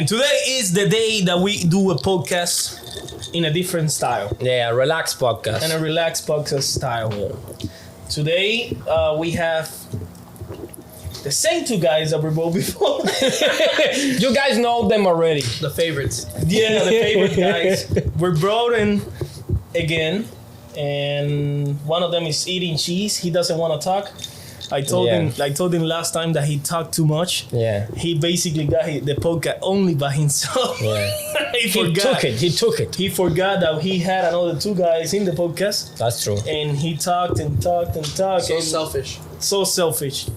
And today is the day that we do a podcast in a different style. Yeah, relaxed podcast. And a relaxed podcast style. Today, we have the same two guys that we brought before. You guys know them already. The favorites. Yeah, the favorite guys. We're brought in again. And one of them is eating cheese. He doesn't want to talk. I told him last time that he talked too much. Yeah. He basically got the podcast only by himself. Yeah. He forgot. He took it. He forgot that he had another two guys in the podcast. That's true. And he talked and talked and talked. So selfish. So selfish.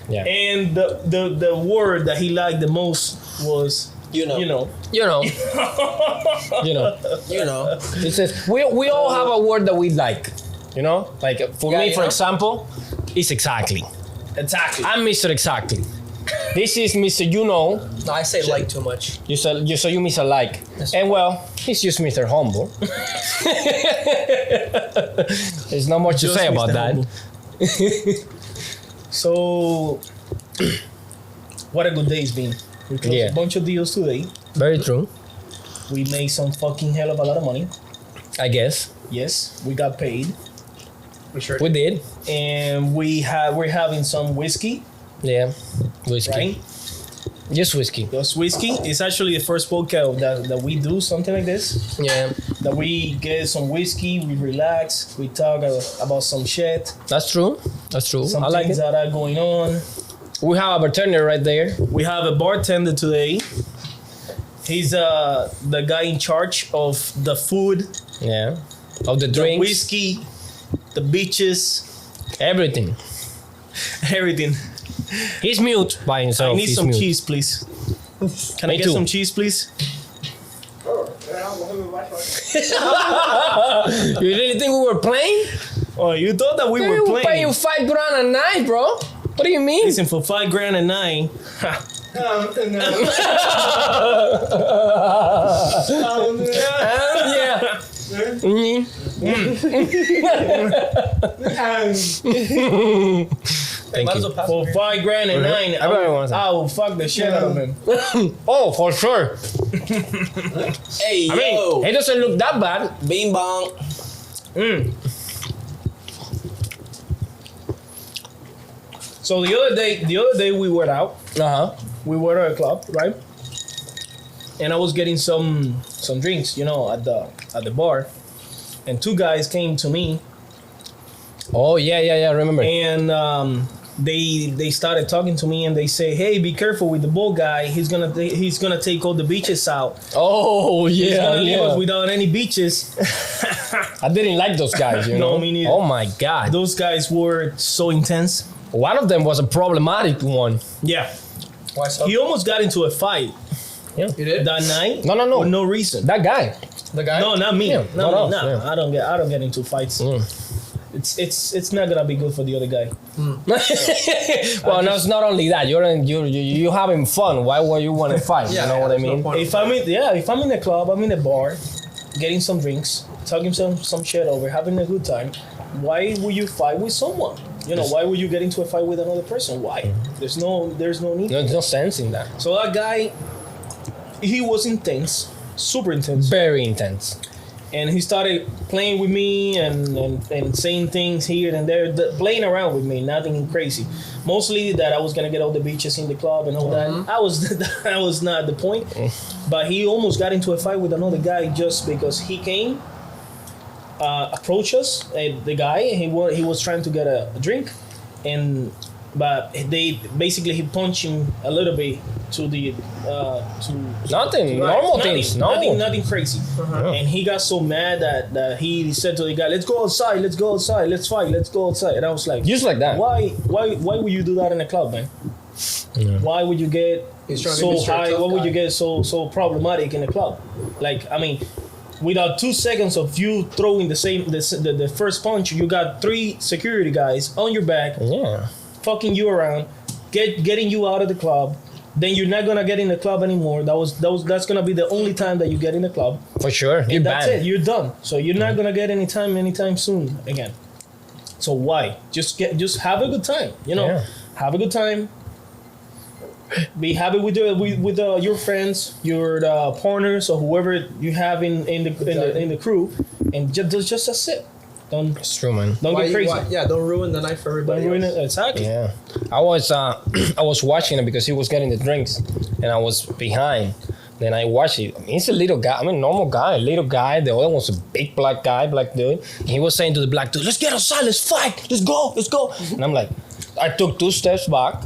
Yeah. And the word that he liked the most was You know. You know. It says we all have a word that we like. You know? Like for me, for example, it's exactly. Exactly. I'm Mr. Exactly. This is Mr. You know. No, I say like too much. You Mr. Like. And well, he's just Mr. Humble. There's not much to say about that. So, what a good day it's been. We closed a bunch of deals today. Very true. We made some fucking hell of a lot of money. I guess. Yes, we got paid. We did. And we're having some whiskey. Yeah. Whiskey. Right? Just whiskey. Just whiskey. It's actually the first podcast that we do something like this. Yeah. That we get some whiskey, we relax, we talk about some shit. That's true. Some I like things it. that are going on. We have a bartender right there. We have a bartender today. He's the guy in charge of the food. Yeah. Of the The drinks. whiskey, the beaches, Everything. everything. He's mute by himself. I need He's some mute. cheese, please. Can I Me get too. some cheese, please? You really think we were playing? Oh, you thought that we We were were paying playing. you $5,000 a night, bro. What do you mean? Listen, for $5,000 a night. Yeah. Mhm. Thank you. For $5,000 a night, I will fuck the shit out of him. Oh, for sure. Hey, I mean, he doesn't look that bad. Bing bong. So the other day we were out. We were at a club, right? And I was getting some drinks, at the bar. And two guys came to me. Oh yeah, I remember. And they started talking to me and they say, "Hey, be careful with the bald guy. He's gonna take all the beaches out. Oh He's yeah, gonna leave us without any beaches." I didn't like those guys, you know. No, me neither. Oh my god. Those guys were so intense. One of them was a problematic one. Yeah. Why so? He almost got into a fight Yeah. You did? that night. No. For no reason. That guy. The guy? No, not me. Yeah, No, not no, us, no. yeah. I don't get into fights. It's not gonna be good for the other guy. Well, no, it's not only that. You having fun. Why would you want to fight? Yeah, you know what I there's no mean? point. If I'm in a club, I'm in a bar, getting some drinks, talking some shit over, having a good time. Why would you fight with someone? Why would you get into a fight with another person? Why? There's no need. There's no sense in that. So that guy, he was intense, super intense, Very intense. and he started playing with me and saying things here and there, playing around with me, nothing crazy. Mostly that I was gonna get all the beaches in the club and all that. That was not the point. But he almost got into a fight with another guy just because he came, approached us, the guy, and he was trying to get a drink, but he punched him a little bit to the Nothing. Normal things. No. Nothing crazy. And he got so mad that he said to the guy, "Let's go outside, let's fight, let's go outside." And I was like, Just like that. Why would you do that in a club, man? Yeah. Why would you get He's trying to so be Mr. high? Tough Why would guy. you get so problematic in a club? Like, I mean, without 2 seconds of you throwing the first punch, you got 3 security guys on your back, Yeah. fucking you around, getting you out of the club. Then you're not gonna get in the club anymore. That's gonna be the only time that you get in the club. For sure. You're And that's banned. it. You're done. So you're not gonna get anytime soon again. So why? Just have a good time. Yeah. Have a good time. Be happy with your friends, your partners, or whoever you have in the crew, and just a sip. Don't. It's true, man. Don't get crazy. Don't ruin the night for everybody. Don't ruin else. it. Exactly. Yeah, I was watching it because he was getting the drinks, and I was behind. Then I watched it. I mean, he's a little guy. I mean, normal guy, a little guy. The other one's a big black dude. And he was saying to the black dude, "Let's get outside. Let's fight. Let's go. And I'm like, I took 2 steps back,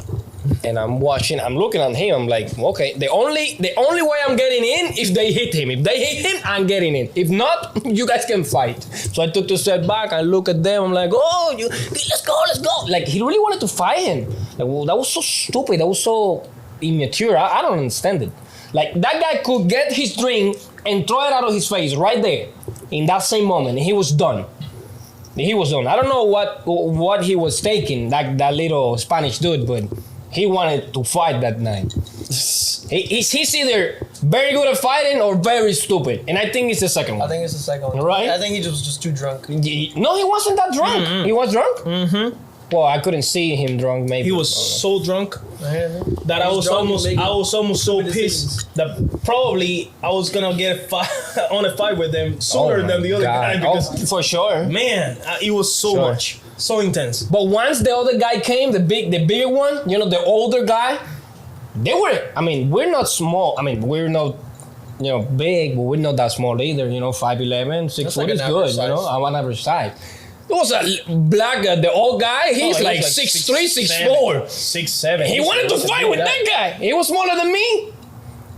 and I'm watching. I'm looking at him. I'm like, okay. The only way I'm getting in if they hit him. If they hit him, I'm getting in. If not, you guys can fight. So I took 2 steps back. I look at them. I'm like, oh, let's go. Like he really wanted to fight him. Like, well, that was so stupid. That was so immature. I don't understand it. Like that guy could get his drink and throw it out of his face right there in that same moment. And he was done. I don't know what he was taking, that little Spanish dude, but he wanted to fight that night. He's either very good at fighting or very stupid. And I think it's the second one. I think it's the second one. Right? I think he was just too drunk. No, he wasn't that drunk. Mm-hmm. He was drunk? Mm-hmm. Well, I couldn't see him drunk. Maybe he was so drunk that I was almost so pissed that probably I was gonna get on a fight with them sooner than the other guy because for sure, man, it was so intense. But once the other guy came, the bigger one, the older guy, they were. I mean, we're not small. I mean, we're not. Big, but we're not that small either. 5'11", 6 foot is good. I'm on average size. There was a black, the old guy. He's like 6'3", 6'4", 6'7". He wanted to fight with that guy. He was smaller than me.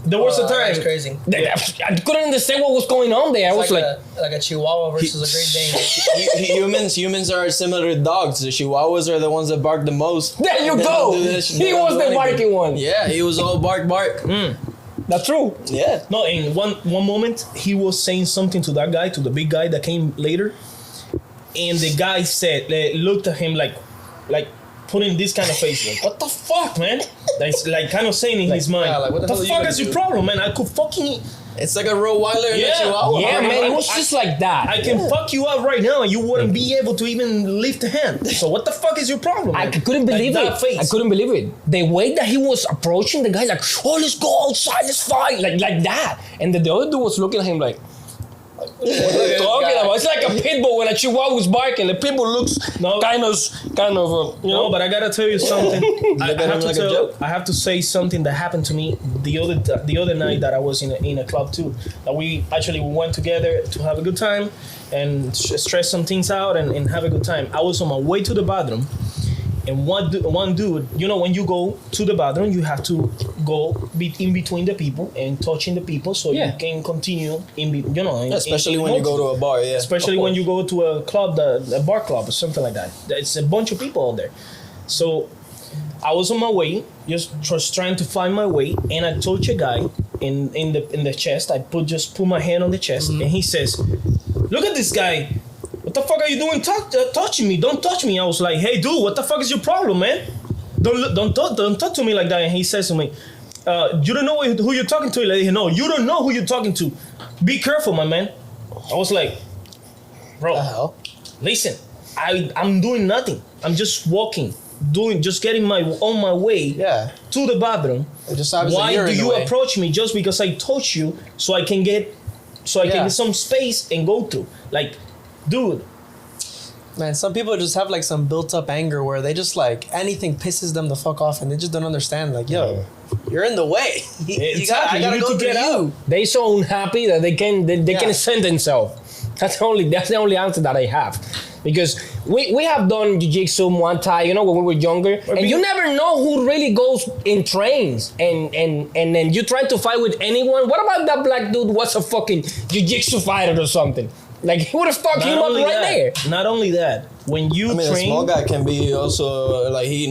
There was a time. That's crazy. I couldn't understand what was going on there. I was like a Chihuahua versus a Great Dane. Humans are similar to dogs. The Chihuahuas are the ones that bark the most. There you go. He was the barking one. Yeah, he was all bark. That's true. Yeah. No, in one moment he was saying something to that guy, to the big guy that came later. And the guy looked at him like putting this kind of face, like, what the fuck, man? That's like kind of saying in his mind, what the fuck is your problem, man? I could fucking... It's like a Rottweiler and a Chihuahua. Yeah, man, it was just like that. I can fuck you up right now and you wouldn't be able to even lift a hand. So what the fuck is your problem, man? I couldn't believe it. I couldn't believe it. The way that he was approaching the guy, like, oh, let's go outside, let's fight, like that. And the other dude was looking at him like, what are you talking about? It's like a pit bull when a Chihuahua was barking. The pit bull looks kind of. No, but I gotta tell you something. I have to say something that happened to me the other night that I was in a club too. That we actually went together to have a good time and stress some things out and have a good time. I was on my way to the bathroom. And one dude, when you go to the bathroom, you have to go in between the people and touching the people so you can continue especially when you go to a bar, yeah. Especially when you go to a club, a bar club or something like that. It's a bunch of people out there. So I was on my way, just trying to find my way, and I touched a guy in the chest. I put my hand on the chest, and he says, "Look at this guy. What the fuck are you doing touching me? Don't touch me." I was like, "Hey, dude, what the fuck is your problem, man? Don't talk to me like that." And he says to me, "You don't know who you're talking to." Like, no, you don't know who you're talking to. Be careful, my man. I was like, "Bro, listen, I'm doing nothing. I'm just walking, just getting on my way to the bathroom. Why do you approach me just because I touch you so I can get some space and go through? Like, dude." Man, some people just have like some built up anger where they just like anything pisses them the fuck off and they just don't understand. Like, yo, you're in the way. I gotta go through you. They so unhappy that they can send themselves. That's the only answer that I have. Because we have done jiu-jitsu, Muay Thai, when we were younger, and you never know who really goes in trains, and then you try to fight with anyone. What about that black dude was a fucking jiu-jitsu fighter or something? Like, he would have fucked him up there. Not only that, when you train... a small guy can be also, like, he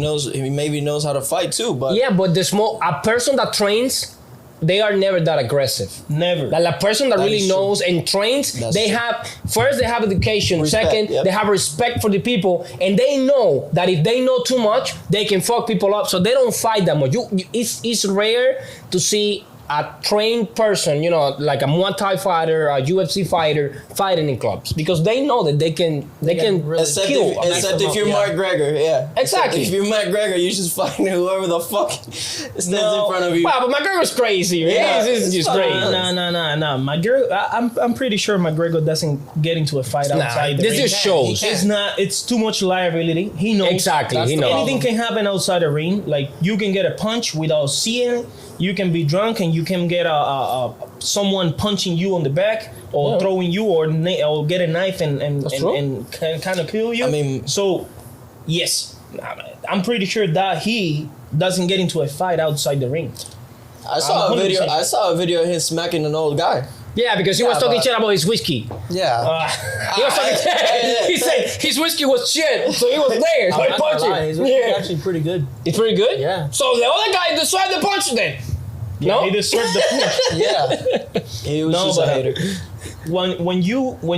maybe knows how to fight too, but... Yeah, but a person that trains, they are never that aggressive. Never. Like, a person that really knows and trains, they have education. Respect, second, they have respect for the people, and they know that if they know too much, they can fuck people up, so they don't fight that much. It's rare to see a trained person, you know, like a Muay Thai fighter, a UFC fighter, fighting in clubs because they know that they can really kill. Except if you're Mark Gregor, yeah. Exactly. If you're Mark Gregor, you just fighting whoever the fuck stands in front of you. Wow, but McGregor's crazy. Yeah, He's just crazy. No. I'm pretty sure McGregor doesn't get into a fight outside the this ring. just shows. It's not. It's too much liability. He knows Exactly. He knows. anything can happen outside the ring. Like you can get a punch without seeing it. You can be drunk and you can get someone punching you on the back or throwing you or get a knife and kind of kill you. I mean, so yes, I'm pretty sure that he doesn't get into a fight outside the ring. I saw a video of him smacking an old guy. Yeah, because he was talking shit about his whiskey. Yeah. He was talking He said his whiskey was shit, so he was there. So he punched him. He's actually pretty good. It's pretty good? Yeah. So the other guy decided to punch then. No? He deserved the punch. Yeah. He was just a hater. When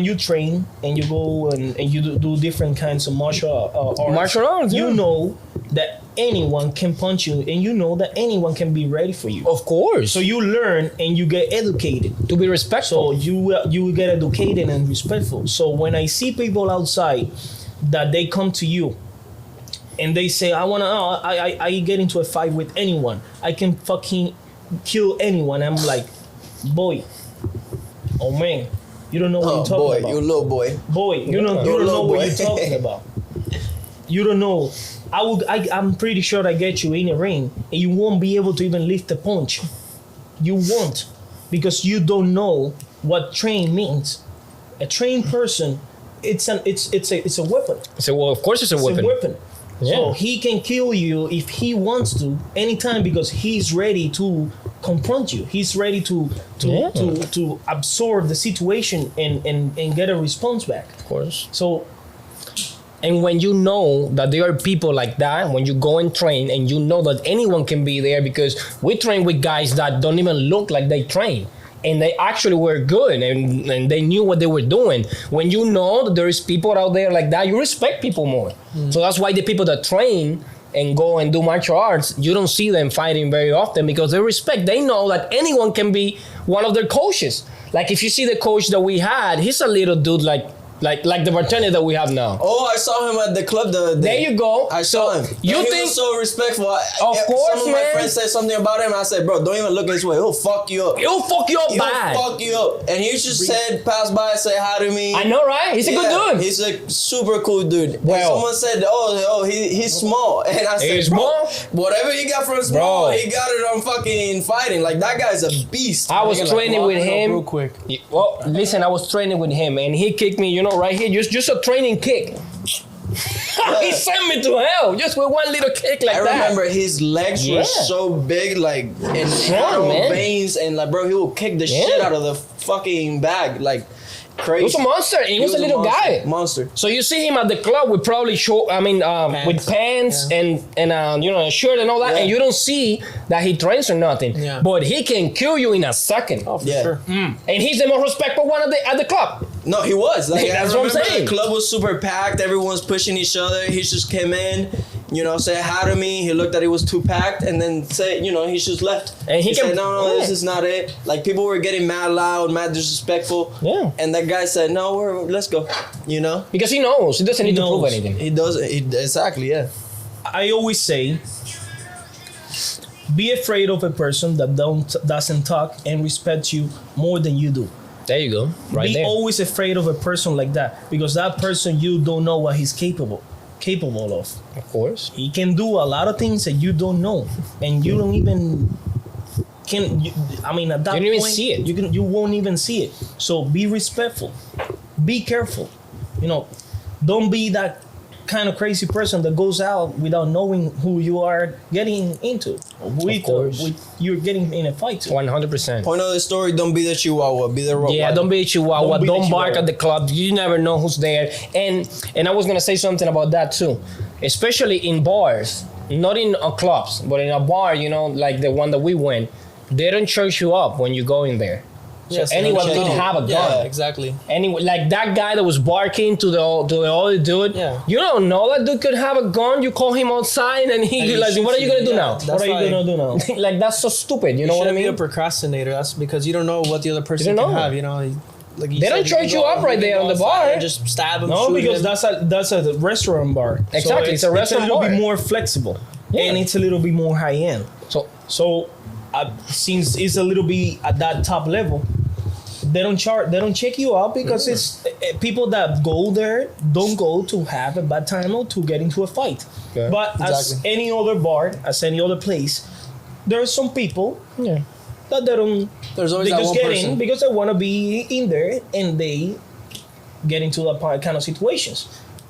you train and you go and you do different kinds of martial arts, you know that anyone can punch you and you know that anyone can be ready for you. Of course. So you learn and you get educated. To be respectful. So you get educated and respectful. So when I see people outside that they come to you and they say, I get into a fight with anyone. I can fucking kill anyone. I'm like, boy, oh man, you don't know what you're talking about. You little boy. Boy, you don't know what you're talking about. You don't know. I'm pretty sure I get you in a ring and you won't be able to even lift a punch. You won't, because you don't know what train means. A trained person, it's a weapon. So well, of course it's a weapon. It's a weapon. Yeah. So he can kill you if he wants to anytime because he's ready to confront you. He's ready to absorb the situation and get a response back. Of course. So. And when you know that there are people like that, when you go and train and you know that anyone can be there, because we train with guys that don't even look like they train. And they actually were good and they knew what they were doing. When you know that there is people out there like that, you respect people more. So that's why the people that train and go and do martial arts, you don't see them fighting very often because they know that anyone can be one of their coaches. Like if you see the coach that we had, he's a little dude like the bartender that we have now. Oh, I saw him at the club the other day. There you go. I saw him. You and think he was so respectful. Of course, some of my friends said something about him. I said, bro, don't even look his way. He'll fuck you up. He'll fuck you up bad. He'll fuck you up. And he just said, pass by, say hi to me. I know, right? He's a good dude. He's a super cool dude. Well, and someone said, he's small. And I said, he's bro, small? whatever he got from small, he got it on fucking fighting. Like, that guy's a beast. I was training with him. Real quick. Well, listen, I was training with him and he kicked me, right here, just a training kick. He sent me to hell just with one little kick like that. I remember his legs were so big, like, and Strong, man. veins, and like, bro, he would kick the shit out of the fucking bag, like, crazy. He was a monster. He was a little guy. Monster. So you see him at the club with probably with pants and a shirt and all that, and you don't see that he trains or nothing. Yeah. But he can kill you in a second. Oh, for sure. And he's the most respectful one at the club. No, he was. Like, That's I what I'm remember saying. the club was super packed. Everyone's pushing each other. He just came in, said hi to me. He looked at it was too packed, and then said, he just left. And he said, no, this is not it. Like, people were getting mad loud, mad disrespectful. Yeah. And that guy said, no, let's go. Because he knows. He doesn't need to prove anything. He does. Exactly, yeah. I always say, be afraid of a person that doesn't talk and respects you more than you do. There you go. Be always afraid of a person like that, because that person, you don't know what he's capable of. Of course. He can do a lot of things that you don't know, and you don't even at that point, even see it. You won't even see it. So be respectful. Be careful. Don't be that kind of crazy person that goes out without knowing who you are getting into. You're getting in a fight. 100%. Point of the story, don't be the chihuahua, be the Rottweiler. Yeah, don't be a chihuahua. Don't bark chihuahua. at the club. You never know who's there. And I was going to say something about that too. Especially in bars. Not in clubs, but in a bar, like the one that we went. They don't charge you up when you go in there. Yes, so anyone check could it. have a gun. Yeah, exactly. Anyway, like that guy that was barking to the other dude. Yeah. You don't know that dude could have a gun. You call him outside and he like, what are you gonna do now? What are you gonna do now? Like that's so stupid. You know what I Be a mean? procrastinator. That's because you don't know what the other person don't can know. have. You know, like They don't charge you up right there on the bar. And just stab him. No, shoot because him. that's a restaurant bar. Exactly, So it's a restaurant It's a little bar. bit more flexible, Yeah. and it's a little bit more high end. So since it's a little bit at that top level, they don't check you out because it's people that go there don't go to have a bad time or to get into a fight. Yeah. But as Exactly. any other bar, as any other place, there are some people that they don't. There's always They that just one get person. in because they want to be in there, and they get into that kind of situations.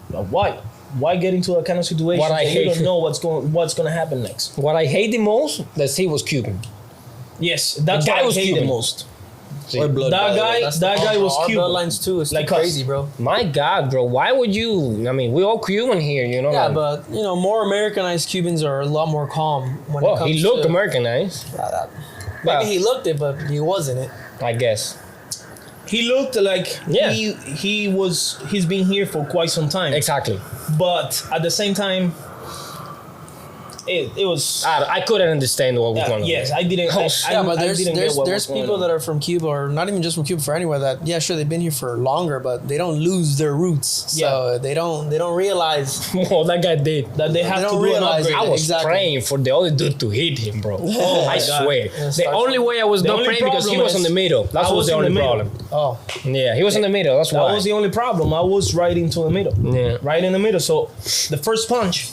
But why? Why get into that kind of situation? What I that you hate- don't know what's going to happen next. What I hate the most, that he was Cuban. Yes, that's The guy what I was hate Cuban. the most. Or blood, by That the way. guy, that guy was our Cuban. bloodlines too. It's Like like us. crazy, bro. My God, bro, why would you? I mean, we're all Cuban here, you know. Yeah, like, but you know, more Americanized Cubans are a lot more calm when it well, comes he looked to Americanized, Maybe Well, he looked it, but he wasn't it. I guess. He looked like Yeah. he's been here for quite some time. Exactly. But at the same time, it was. I couldn't understand what was going on. Yes, I didn't. Oh, Yeah, but I there's didn't get what there's was going people on. that are from Cuba, or not even just from Cuba, for anywhere that sure they've been here for longer, but they don't lose their roots. So Yeah. they don't realize Well, that guy did. that they have They to don't do an realize upgrade. I was Exactly. praying for the other dude to hit him, bro. Oh I my God. swear. Yeah, The only way I was The not only praying because he problem was in is the middle. That I was was the in only the middle. problem. oh Yeah, he was in the middle. That's That why. was the only problem. I was right into the middle. Yeah. Right in the middle. So the first punch,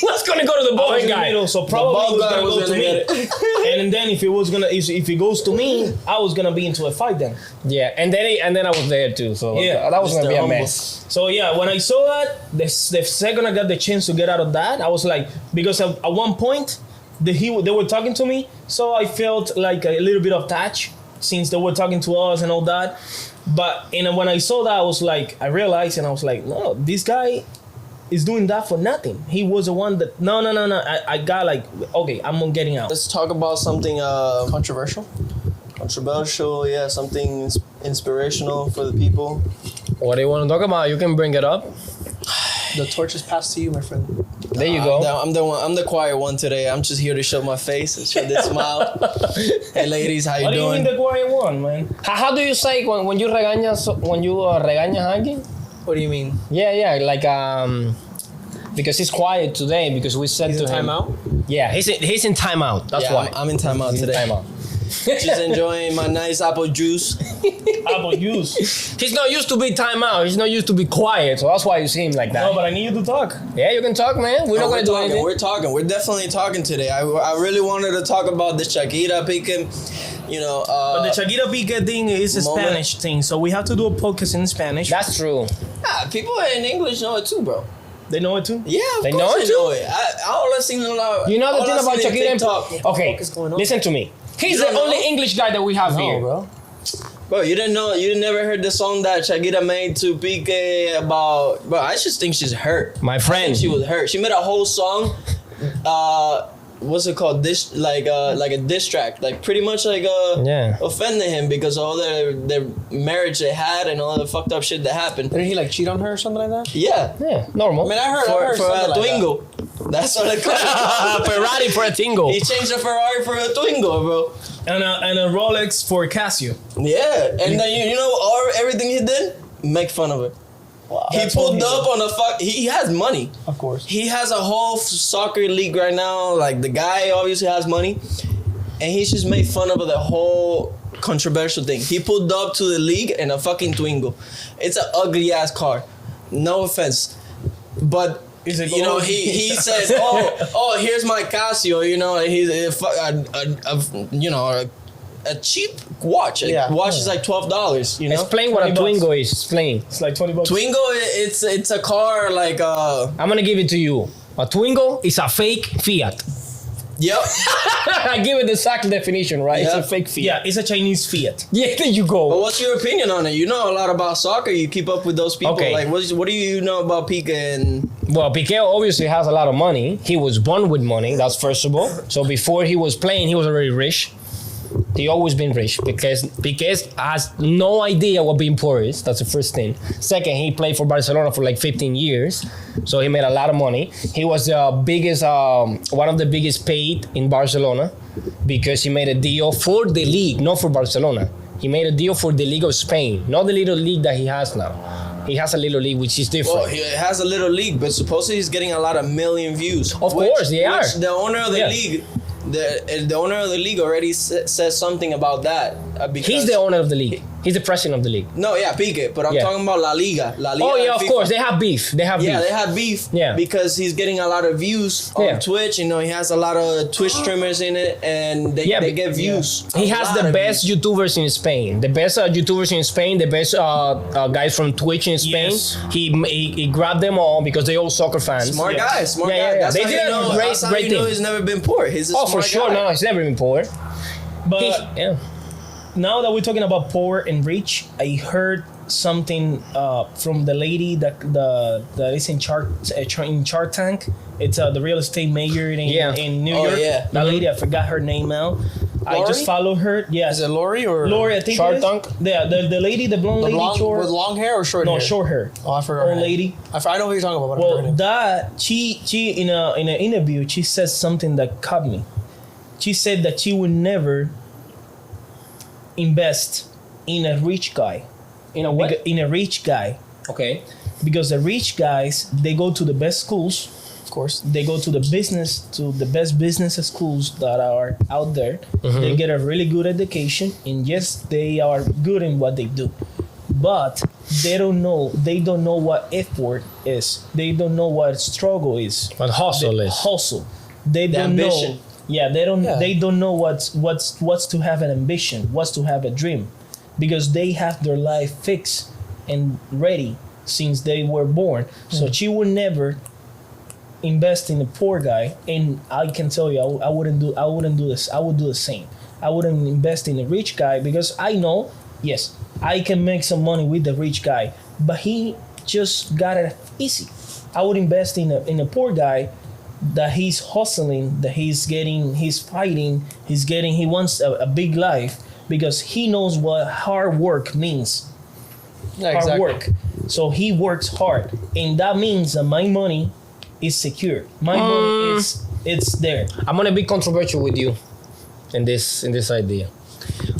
What's gonna go to the I was bald in the guy? middle. So probably bald it was guy gonna was go to gonna me. get And then if it goes to me, I was gonna be into a fight then. Yeah, and then I was there too. So Yeah, that was gonna Mr. be a Humble. mess. So yeah, when I saw that, the second I got the chance to get out of that, I was like, because at one point, they were talking to me, so I felt like a little bit of touch since they were talking to us and all that. But when I saw that, I realized, and I was like, no, this guy is doing that for nothing. He was the one that no. I got like, okay, I'm getting out. Let's talk about something controversial. controversial. Yeah, something inspirational for the people. What do you want to talk about? You can bring it up. The torch is passed to you, my friend. There you go. I'm the one. I'm the quiet one today. I'm just here to show my face and show this smile. Hey, ladies, how you What do you doing? mean the quiet one, man? How do you say when you regañas a alguien? What do you mean? Yeah, like because he's quiet today because we said He's to in him. timeout? Yeah, he's in timeout. That's Yeah, why. I'm in timeout He's in today. timeout. Just enjoying my nice apple juice. Apple juice. He's not used to be timeout. He's not used to be quiet. So that's why you see him like that. No, but I need you to talk. Yeah, you can talk, man. We're not we're gonna do talking. anything. We're talking. We're definitely talking today. I really wanted to talk about the Shakira Pique. You know, But the Shakira Pique thing is a moment. Spanish thing, so we have to do a podcast in Spanish. That's true. people in English know it too, bro. They know it too. Yeah, of They course know it they too? know it. All I've seen a lot. You know the all thing I've about seen in Shakira and TikTok. Okay, is going on? listen to me. He's You the don't know? only English guy that we have No, here. bro. Bro, you didn't know? You never heard the song that Shakira made to Pique about? Bro, I just think she's hurt. My friend. She was hurt. She made a whole song. What's it called? Like a diss track. Like pretty much Yeah. offending him because all their marriage they had and all the fucked up shit that happened. Didn't he like cheat on her or something like that? Yeah. Yeah, normal. I mean, I heard For something a like that. Twingo. That's what it called. Ferrari for a tingle. He changed a Ferrari for a Twingo, bro. And a Rolex for Casio. Yeah. And then you know everything he did? Make fun of it. Wow. He That's what pulled he up on a fuck. He has money. Of course. He has a whole soccer league right now. Like the guy obviously has money, and he just made fun of the whole controversial thing. He pulled up to the league in a fucking Twingo. It's an ugly ass car. No offense, but Is it you know gold? he says, oh here's my Casio. You know he's a cheap watch. Yeah. Watch is like $12. You know. Explain what a 20 bucks. Twingo is. Explain. It's like $20. Twingo, it's a car like I'm gonna give it to you. A Twingo is a fake Fiat. Yep. I give it the exact definition, right? Yeah. It's a fake Fiat. Yeah, it's a Chinese Fiat. Yeah, there you But go. what's your opinion on it? You know a lot about soccer. You keep up with those people. Okay. Like, what do you know about Pique and? Well, Pique obviously has a lot of money. He was born with money. That's first of all. So before he was playing, he was already rich. He always been rich because has no idea what being poor is. That's the first thing. Second, he played for Barcelona for like 15 years, so he made a lot of money. He was the biggest, one of the biggest paid in Barcelona because he made a deal for the league, not for Barcelona. He made a deal for the League of Spain, not the little league that he has now. He has a little league which is different. Well, he has a little league, but supposedly he's getting a lot of million views. Of course, they are. The owner of the league. The owner of the league already says something about that. He's the owner of the league. He's the president of the league. No, yeah, Pique, but I'm talking about La Liga. Oh yeah, of course, they have beef. They have beef. Yeah, they have beef. Yeah. Because he's getting a lot of views on Twitch. You know, he has a lot of Twitch streamers in it, and they get views. He has the best YouTubers in Spain. The best YouTubers in Spain. The best guys from Twitch in Spain. Yes. He grabbed them all because they all soccer fans. Smart guy. Smart guy. That's They how did you know, a great, that's how great you know thing. he's never been poor. He's a smart For sure. guy. No, he's never been poor. But now that we're talking about poor and rich, I heard something from the lady that is in Shark Tank. It's the real estate mayor in New York. Yeah. That lady, I forgot her name now. I just followed her. Yes. Is it Lori or Lori? I think Shark it is. Tank? Yeah, the lady, the blonde lady, with long hair or short hair? no, short hair. Oh, I forgot. Old lady. I know who you're talking about. But I forgot her Well, name. that she in an interview, she said something that caught me. She said that she would never invest in a rich guy. In a what? In a rich guy. Okay. Because the rich guys, they go to the best schools. Of course. They go to the best business schools that are out there. They get a really good education, and yes, they are good in what they do. But they don't know what effort is. They don't know what struggle is. What hustle is. Hustle. They don't ambition. know. Yeah, they don't. Yeah. They don't know what's to have an ambition, what's to have a dream, because they have their life fixed and ready since they were born. So she would never invest in a poor guy, and I can tell you, I wouldn't do this. I would do the same. I wouldn't invest in a rich guy because I know, yes, I can make some money with the rich guy, but he just got it easy. I would invest in a poor guy that he's hustling, that he's fighting, he wants a big life because he knows what hard work means. Yeah, Hard exactly. work. So he works hard, and that means that my money is secure. My money it's there. I'm gonna be controversial with you in this idea.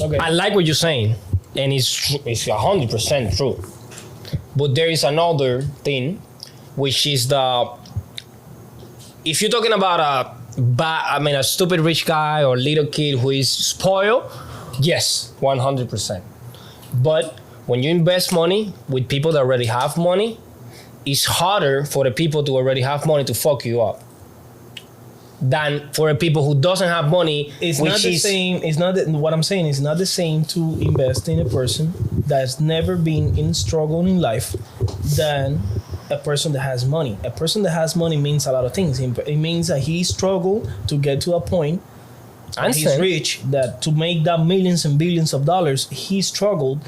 Okay. I like what you're saying, and it's 100% true. But there is another thing, which is if you're talking about a stupid rich guy or little kid who is spoiled, yes, 100%. But when you invest money with people that already have money, it's harder for the people to already have money to fuck you up than for the people who doesn't have money. It's not the same. It's not what I'm saying. It's not the same to invest in a person that's never been in struggle in life than a person that has money. A person that has money means a lot of things. It means that he struggled to get to a point. He's rich, that to make that millions and billions of dollars, he struggled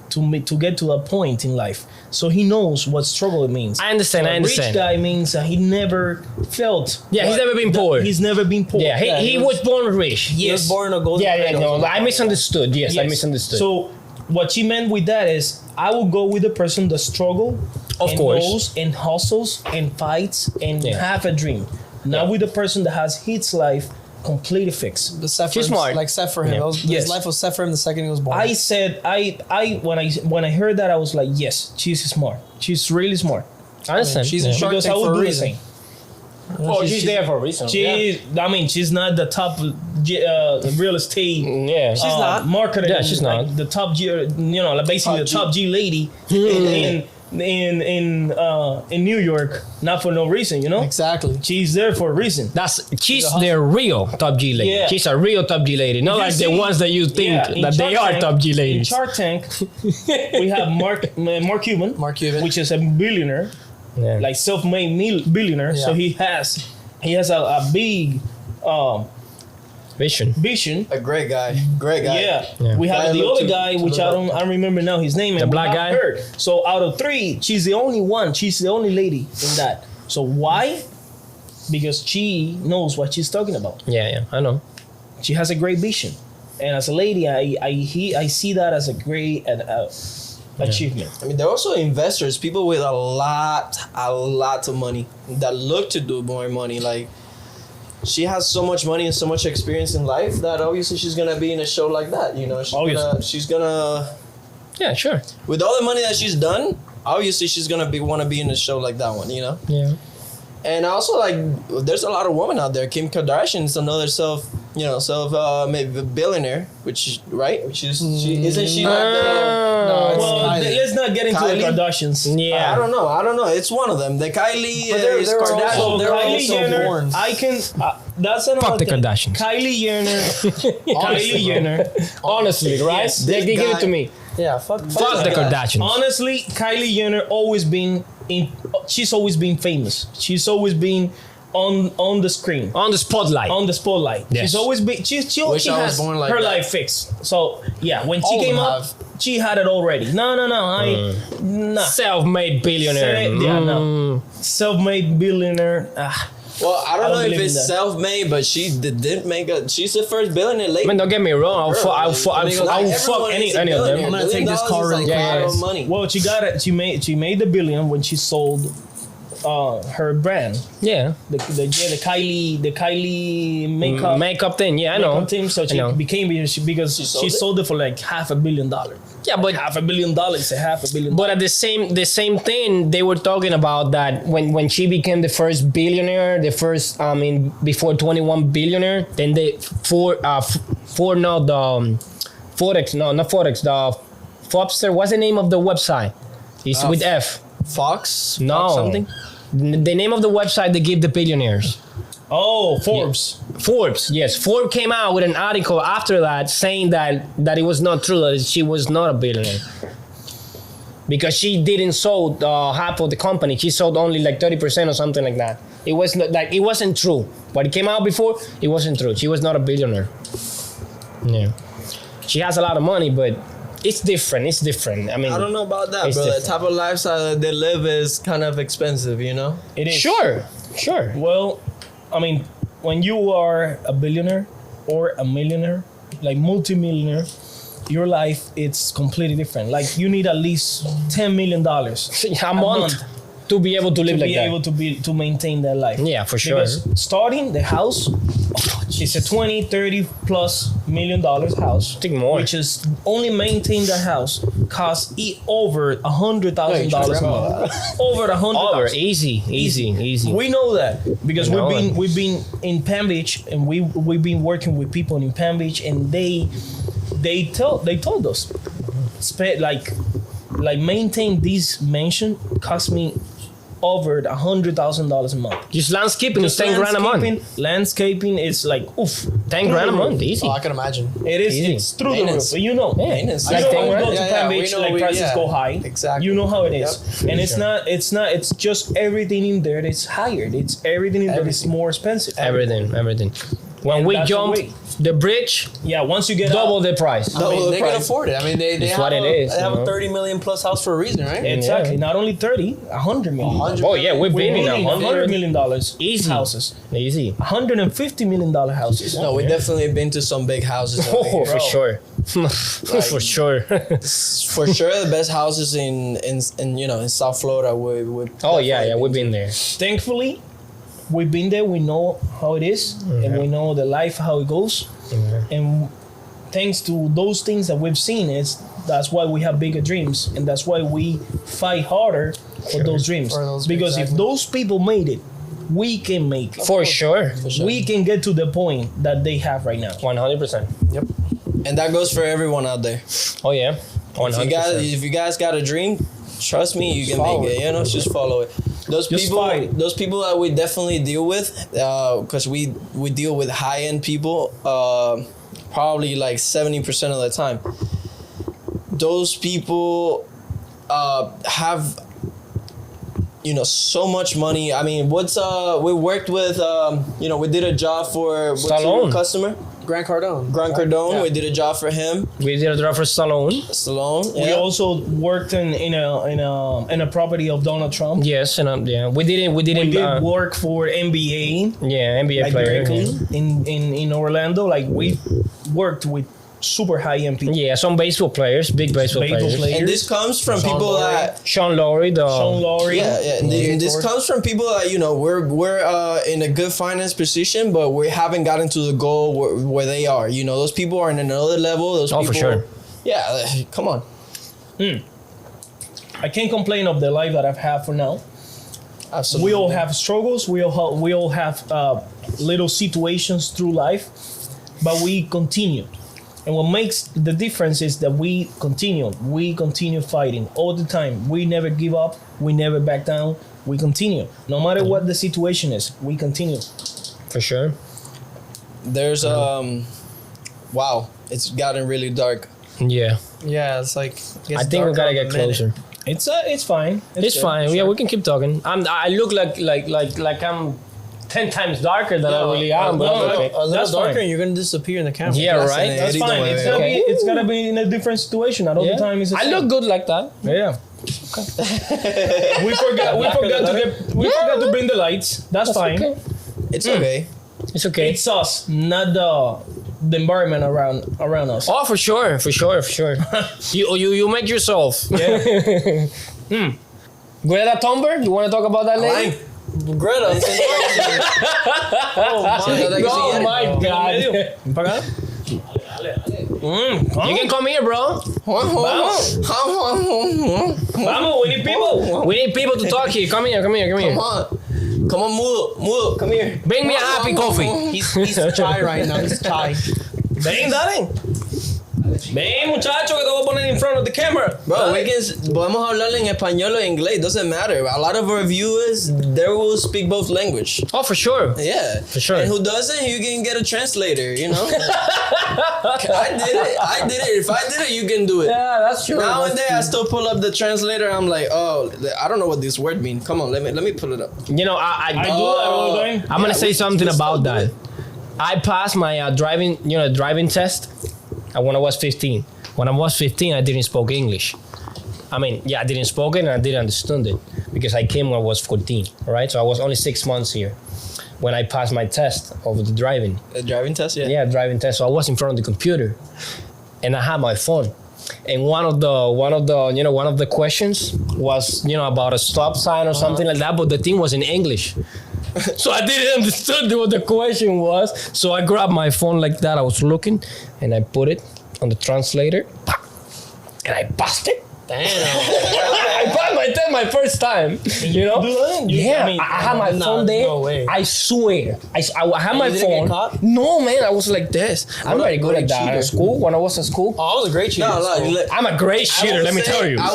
to get to a point in life. So he knows what struggle it means. I understand. A rich guy means that he never felt. Yeah, he's never been poor. He's never been poor. Yeah, he was born rich. He was born a golden. No, I misunderstood. Yes, I Yes. misunderstood. So what she meant with that is, I will go with the person that struggle, Of and course. knows and hustles and fights and have a dream. Not with the person that has his life completely fixed. The set for She's him, smart. like set for him. Yeah. His Yes. life was set for him the second he was born. I said when I heard that, I was like, yes, she's smart. She's really smart. I understand. she's in Shark Because I Tank would for a do the reason. same. Oh, she's there for a reason. I mean, she's not the top real estate. Yeah. She's not. Marketer. Yeah, she's like not. the top G. Like basically Top the top G lady in New York. Not for no reason, Exactly. She's there for a reason. She's the real top G lady. Yeah. She's a real top G lady, not You like the see- ones that you think in that they Shark are Tank- top G In ladies. Shark Tank, we have Mark Cuban, Mark Cuban. which is a billionaire, Yeah. like self-made billionaire. So Yeah. he has a big Vision. vision. A great guy. Great guy. Yeah. We have Guy the look other to- guy, to which look I up. don't remember now his name. The and we black have guy? her. So out of three, she's the only one. She's the only lady in that. So why? Because she knows what she's talking about. Yeah, I know. She has a great vision. And as a lady, I see that as a great achievement. I mean, they're also investors, people with a lot of money that look to do more money. Like, she has so much money and so much experience in life that obviously she's gonna be in a show like that. You know, she's gonna. Yeah, sure. With all the money that she's done, obviously she's gonna want to be in a show like that one. You know. Yeah. And also, like, there's a lot of women out there. Kim Kardashian is another maybe billionaire, right? Isn't she? Let's not get into Kylie? the Kardashians. Yeah. I don't know. It's one of them. The Kylie is they're Kardashian. also- Kylie also Jenner, born. I can. That's another Fuck the thing. Kardashians. Kylie Jenner. Kylie Jenner. Honestly, right? Yes, They give it guy- to me. Yeah, fuck Fuck the Kardashians. Honestly, Kylie Jenner always been she's always been famous. She's always been on the screen. On the spotlight. On the spotlight. Yes. She's always been she Wish I was has born like her that. life fixed. So yeah, when All she of came them up, have. she had it already. No, nah. Self-made billionaire. Yeah, no. Self-made billionaire. Well, I don't know if believe in it's that. self-made, but she didn't make a. She's the first billionaire late. I mean, don't get me wrong. I will fuck any of them. I'm gonna take this call really quick. quick. Money. Well, she got it. She made the billion when she sold her brand. Yeah. The Kylie makeup. Makeup thing. Yeah, I know. makeup team. So I she know. became because she sold it for like $500 million. Yeah, but $500 million is $500 million. But at the same thing, they were talking about that when she became the first billionaire, the first before 21 billionaire, then Fobster. What's the name of the website? It's with F. Fox? No. Fox something? The name of the website they give the billionaires. Oh, Forbes. Forbes, yes. Forbes came out with an article after that saying that it was not true, that she was not a billionaire. Because she didn't sold half of the company. She sold only like 30% or something like that. It was not like it wasn't true. What it came out before, it wasn't true. She was not a billionaire. Yeah. She has a lot of money, but it's different. It's different. I mean, I don't know about that, It's bro. The different. type of lifestyle that they live is kind of expensive, you know? It is. Sure. Well, I mean, when you are a billionaire or a millionaire, like multimillionaire, your life it's completely different. Like you need at least $10 million A month to be able to live to like be that. able to maintain that life. Yeah, for sure. Because starting the house, it's a 20, 30 plus $1 million house. I think more. Which is only maintain the house costs over $100,000 a month. Over $100,000. Easy. We know that because We know we've been in Palm Beach and we've been working with people in Palm Beach and they told us like maintain this mansion cost me over $100,000 a month. Just landscaping is 10 grand a month. Landscaping is like 10 grand a month, easy. Oh, I can imagine. It is. Easy. It's through the Maintenance. roof. You know. Maintenance. You Like know 10 when you go grand? to Yeah, Palm we Beach, know like prices go high. Exactly. You know how it is, Yep. and it's not. It's just everything in there that's higher. It's everything in there that's more expensive. Everything. When And we that's the jump way. the bridge, Yeah. Once you get double out, the price. I mean, the they can price. afford it. I mean, they It's have what it is, They have you a know? 30 million plus house for a reason, right? exactly. Yeah. Not only 30, 100 million. 100 Oh yeah, we've We're been in building $100 million Easy. houses. Easy. $150 million houses. No, we've definitely been to some big houses over Oh, here. for bro. sure. For sure. For sure, the best houses in South Florida. Oh yeah, we've been there. Thankfully, we've been there. We know how it is, and we know the life how it goes. And thanks to those things that we've seen, that's why we have bigger dreams, and that's why we fight harder for those dreams. For those- Because if exactly. those people made it, we can make it. For sure. We can get to the point that they have right now. 100%. Yep. And that goes for everyone out there. Oh yeah. 100%. If you guys got a dream, trust me, you can follow make it. it. Just follow it. Those people that we definitely deal with, because we deal with high end people, probably like 70% of the time. Those people have so much money. I mean, we worked with we did a job for Stallone. a customer, Grant Cardone. Grant Cardone. Yeah. We did a job for him, We did a draw for Stallone. Stallone. We Yeah. also worked in a property of Donald Trump. Yes, and yeah, we didn't. We did work for NBA. Yeah, NBA Like player. directly in Orlando. Like we worked with super high MP. Yeah, some baseball players, big baseball players. And this comes from people that Sean Lowry, Yeah. This comes from people that we're in a good finance position, but we haven't gotten to the goal where they are. Those people are in another level. Those people, for sure. Yeah, come on. I can't complain of the life that I've had for now. Absolutely. We all have struggles. We all have little situations through life, but we continue. And what makes the difference is that we continue. We continue fighting all the time. We never give up. We never back down. We continue. No matter what the situation is, we continue. For sure. There's wow, it's gotten really dark. Yeah. Yeah, it's like. I think we gotta get closer. It's fine. It's fine. Yeah, we can keep talking. I look like I'm 10 times darker than I really am. But okay. A little That's darker, fine. and you're gonna disappear in the camera. Yeah, right. That's fine. It's gonna be in a different situation. Not all the time is the I same. look good like that. Yeah. we forgot to bring the lights. That's fine. Okay. It's okay. It's okay. It's us, not the environment around us. Oh, for sure. You make yourself. Yeah. Greta Thunberg, you want to talk about that lady? Greta. Oh my God. Para acá. You can come here, bro. Vamos, we need people. We need people to talk here. Come here. Come on, Mudo, come here. Bring me a happy coffee. He's shy right now. He's shy. Ven, dale. Ven, muchacho, que te voy a poner in front of the camera. Bro, podemos hablar en español o inglés. Doesn't matter. A lot of our viewers, they will speak both language. Oh, for sure. Yeah, For sure. And who doesn't, you can get a translator. I did it. If I did it, you can do it. Yeah, that's true. Now and then, I still pull up the translator. I'm like, oh, I don't know what this word means. Come on, let me pull it up. You know, I do that all the time. I'm gonna say something about that. I passed my driving test when I was 15. When I was 15, I didn't speak English. I mean, yeah, I didn't speak it and I didn't understand it because I came when I was 14, right? So I was only 6 months here when I passed my test of the driving. A driving test, yeah. Yeah, driving test. So I was in front of the computer, and I had my phone. And one of the questions was about a stop sign or something like that, but the thing was in English. So I didn't understand what the question was. So I grabbed my phone like that. I was looking, and I put it on the translator, and I passed it. Damn. I passed my test my first time. Do that? I had my phone there. No way. I swear. I had my you didn't phone. get caught? No, man. I was like this. I'm very good at that. In school, when I was at school, Oh, I was a great cheater. I'm a great shooter. Let me tell you. I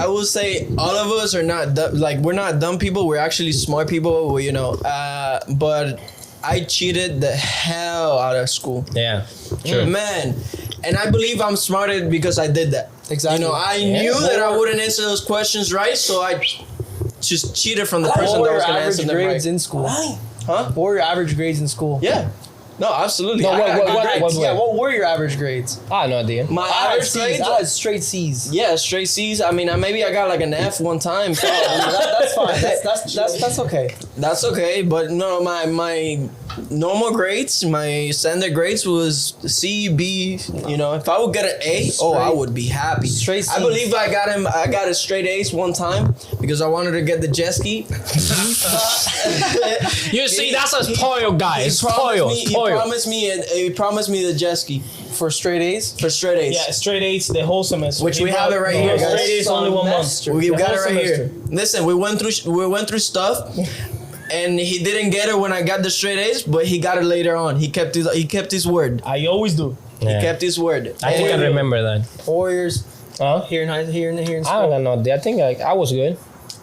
will say all of us are not we're not dumb people. We're actually smart people. But I cheated the hell out of school. Yeah. Sure. Man, and I believe I'm smarter because I did that. Exactly. I knew that I wouldn't answer those questions right, so I just cheated from the person that was going to answer them grades right. in school? Huh? What were your average grades in school? Yeah. No, absolutely. No, I got good grades. What were your average grades? I had no idea. My I had average C's. grades. I had straight C's. Yeah, straight C's. I mean, maybe I got like an F one time. That's fine. That's okay. That's okay, but no, my normal grades, my standard grades was C, B. If I would get an A, I would be happy. Straight C's. I believe I got a straight A's one time because I wanted to get the jet ski. You see, that's a spoil guy. He promised me the jet ski For straight A's? for straight A's. Yeah, straight A's the whole semester. Which we have it right here, guys. Straight A's only 1 month. We The got whole it right semester. here. Listen, we went through stuff, and he didn't get it when I got the straight A's, but he got it later on. He kept his word. I always do. Yeah. He kept his word. I think I remember that. 4 years Huh? here in I school. don't know. I think I was good.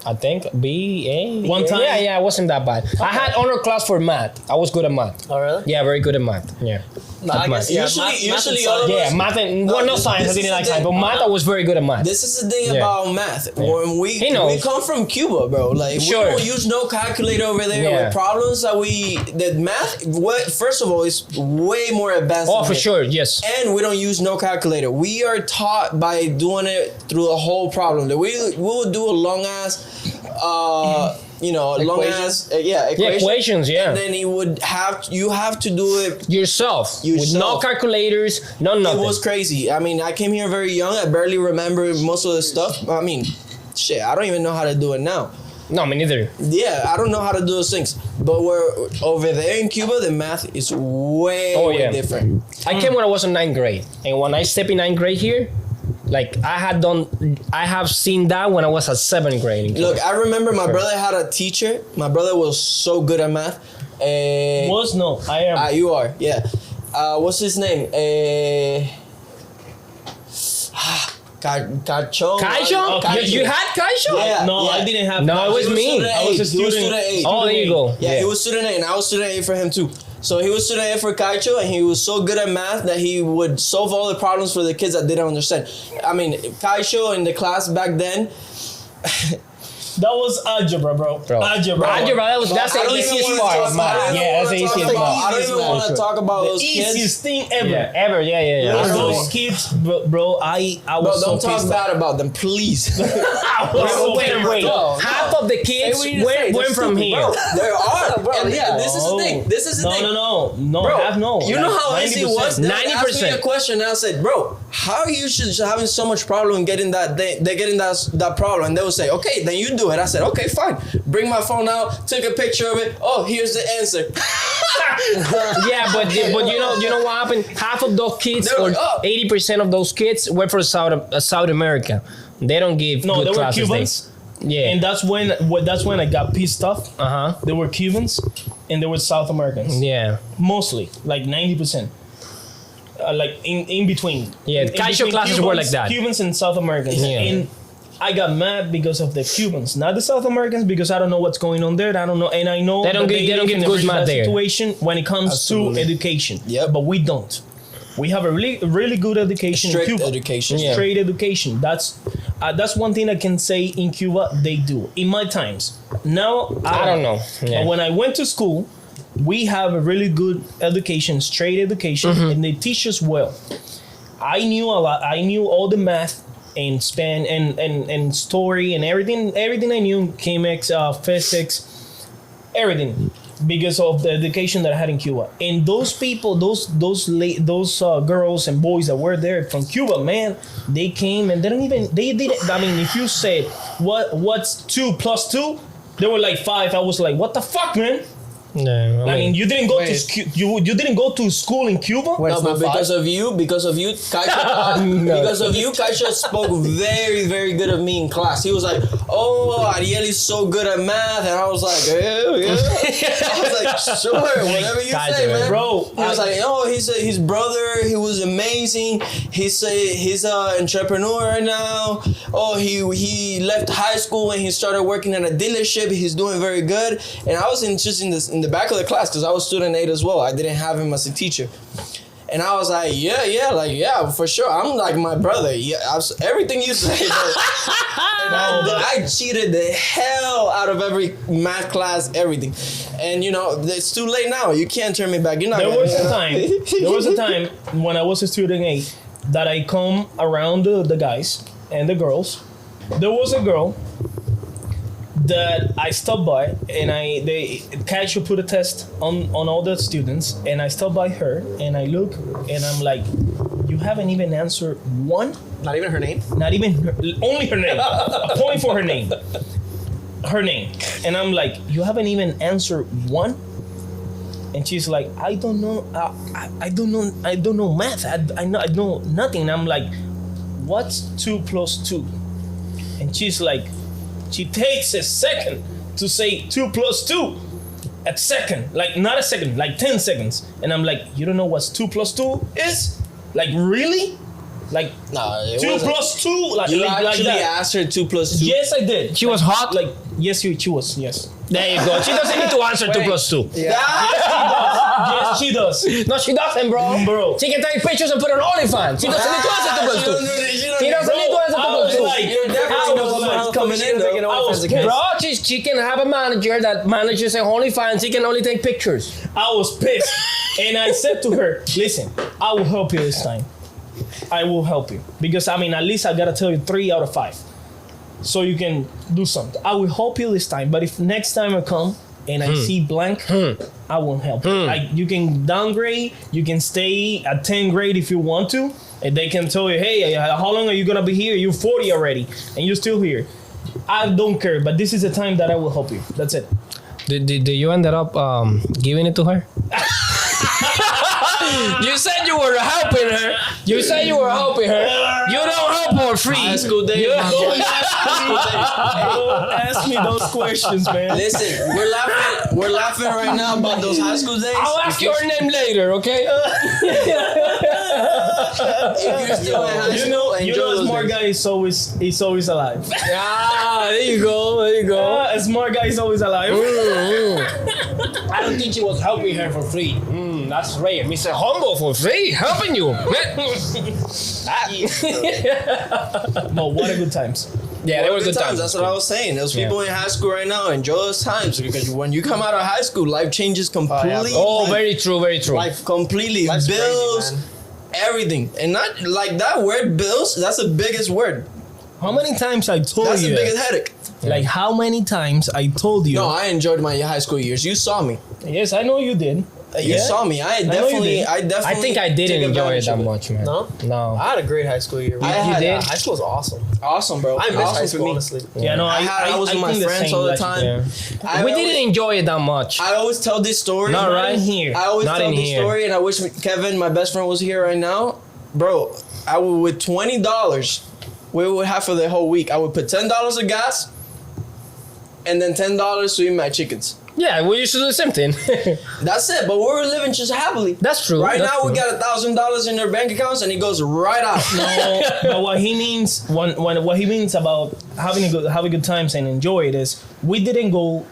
I think B, A. One time? Yeah, it wasn't that bad. I had honor class for math. I was good at math. Oh, really? Yeah, very good at math. Yeah. No, I guess, yeah, Usually all of Yeah, us. math and no science. I this is didn't like the science, but thing. math I was very good at math. This is the thing Yeah. about math. When we He knows. come from Cuba, bro. Like Sure. we don't use no calculator over there. Yeah. With problems that math. First of all, is way more advanced. Oh, than for it. sure. Yes. And we don't use no calculator. We are taught by doing it through the whole problem. That we will do a long ass long ass equations, yeah. And then you have to do it yourself. With no calculators, nothing. It was crazy. I mean, I came here very young. I barely remember most of the stuff. I mean, shit, I don't even know how to do it now. No, me neither. Yeah, I don't know how to do those things. But we're over there in Cuba, the math is way different. I came when I was in 9th grade. And when I stepped in 9th grade here, like I have seen that when I was at 7th grade. Look, I remember my brother had a teacher. My brother was so good at math. I am. You are, yeah. What's his name? Kaicho? You had Kaicho? Yeah, I didn't have. No, it was me. I was a student A. Oh, there you go. Yeah, he was student A, and I was student A for him too. So he was student A for Kaicho, and he was so good at math that he would solve all the problems for the kids that didn't understand. I mean, Kaicho in the class back then. That was algebra, bro. Algebra. That's the easiest part of math. Yeah, that's the easiest part. I don't even want to talk about those kids. Easiest thing ever. Yeah. Those kids, bro. I was don't so talk pissed bad about them, please. I was so Wait. Half of the kids went from here. There are, bro. And this is the thing. This is the thing. No. Bro, you know how easy it was? 90%. Asked me a question, and I said, bro, how are you having so much problem getting that? They're getting that problem, and they will say, okay, then you do it. I said, okay, fine. Bring my phone out, took a picture of it. Oh, here's the answer. Yeah, but you know what happened? Half of those kids, or 80% of those kids, went for South America. They don't give good they were classes. Cubans. Yeah, and that's when I got pissed off. They were Cubans, and they were South Americans. Yeah, mostly like 90%. Like in between. Yeah, Kaicho classes were like that. Cubans and South Americans. Yeah. And I got mad because of the Cubans, not the South Americans, because I don't know what's going on there. I don't know, and I know they don't get good math there. Situation when it comes to education. Yep. But we don't. We have a really good education in Cuba. Straight education. That's one thing I can say in Cuba they do. In my times, now I don't know. Yeah. But when I went to school, we have a really good education, straight education, and they teach us well. I knew a lot. I knew all the math and span and story and everything I knew, chemics, physics, everything, because of the education that I had in Cuba. And those people, those girls and boys that were there from Cuba, man, they came and they didn't. I mean, if you said what's 2 + 2, they were like 5. I was like, what the fuck, man? No, I mean, you didn't go you didn't go to school in Cuba. No, but because of you, Kaicho spoke very, very good of me in class. He was like, "Oh, Ariel is so good at math," and I was like, "Yeah." I was like, "Sure, whatever you say, man." Bro, he was like, "Oh, his brother, he was amazing. He's an entrepreneur right now. Oh, he left high school and he started working at a dealership. He's doing very good." And I was in the back of the class because I was student 8 as well. I didn't have him as a teacher. And I was like, yeah, for sure. I'm like my brother. Yeah, everything you say. I cheated the hell out of every math class, everything. And it's too late now. You can't turn me back. There was a time when I was a student 8 that I come around the guys and the girls. There was a girl that I stopped by, and they Kaicho put a test on all the students, and I stopped by her, and I look, and I'm like, you haven't even answered one? Not even her name? Not even only her name. A point for her name. Her name. And I'm like, you haven't even answered one? And she's like, I don't know. I don't know math. I know nothing. And I'm like, what's 2 + 2? And she's like, she takes a second to say 2 + 2. A second, like not a second, like 10 seconds. And I'm like, you don't know what 2 + 2 is? Like really? Like 2 + 2? Like, you like actually that. asked her 2 + 2? Yes, I did. She was hot. Like yes, she was. Yes. There you go. She doesn't need to answer 2 + 2. Yeah. Yes, she does. No, she doesn't, bro. Bro. She can take pictures and put on OnlyFans. She doesn't need to answer 2 + 2. She doesn't need to answer 2 + 2. You're definitely know someone coming in though. I was pissed. Bro, she can have a manager that manages a OnlyFans. He can only take pictures. I was pissed. And I said to her, listen, I will help you this time. I will help you. Because, I mean, at least I got to tell you 3 out of 5. so you can do something. I will help you this time, but if next time I come and I see blank, I won't help. Like, you can downgrade, you can stay at 10th grade if you want to, and they can tell you, hey, how long are you gonna be here? You're 40 already, and you're still here. I don't care, but this is the time that I will help you. That's it. Did you ended up giving it to her? You said you were helping her. You said you were helping her. You don't help for free. High school days. You- High school days. Don't ask me those questions, man. Listen, we're laughing right now about those high school days. I'll ask your name later, okay? If you're still in high You school, know, enjoy a those smart days. guy is always alive. Ah, there you go. There you go. A smart guy is always alive. I don't think she was helping her for free. That's rare. Mr. Humble for free, helping you. No, what a good times. Yeah, they were good times. That's what I was saying. Those people in high school right now, enjoy those times, because when you come out of high school, life changes completely. Oh, very true, very true. Life completely. Life's crazy, Bills, man. everything. And not like that word bills, that's the biggest word. How many times I told That's you the that? biggest headache. Like, how many times I told you? No, I enjoyed my high school years. You saw me. Yes, I know you did. You saw me. know you did. I definitely I think I didn't took enjoy it advantage that of much, man. No? No. I had a great high school year. You did? High school was awesome. Awesome, bro. I miss awesome high for school, me. honestly. Yeah, no, I was with my think the friends same, all the like, time. Yeah. I We always- didn't enjoy it that much. I always tell this story. Not right in here. I always Not tell in this here. story, and I wish Kevin, my best friend, was here right now. Bro, I would, with $20, we would have for the whole week. I would put $10 of gas, and then $10 to eat my chickens. Yeah, we used to do the same thing. That's it. But we were living just happily. That's true. Right that's now, we true. got $1,000 in their bank accounts, and it goes right out. No, but what he means, what he means about having good times and enjoy it is, we didn't go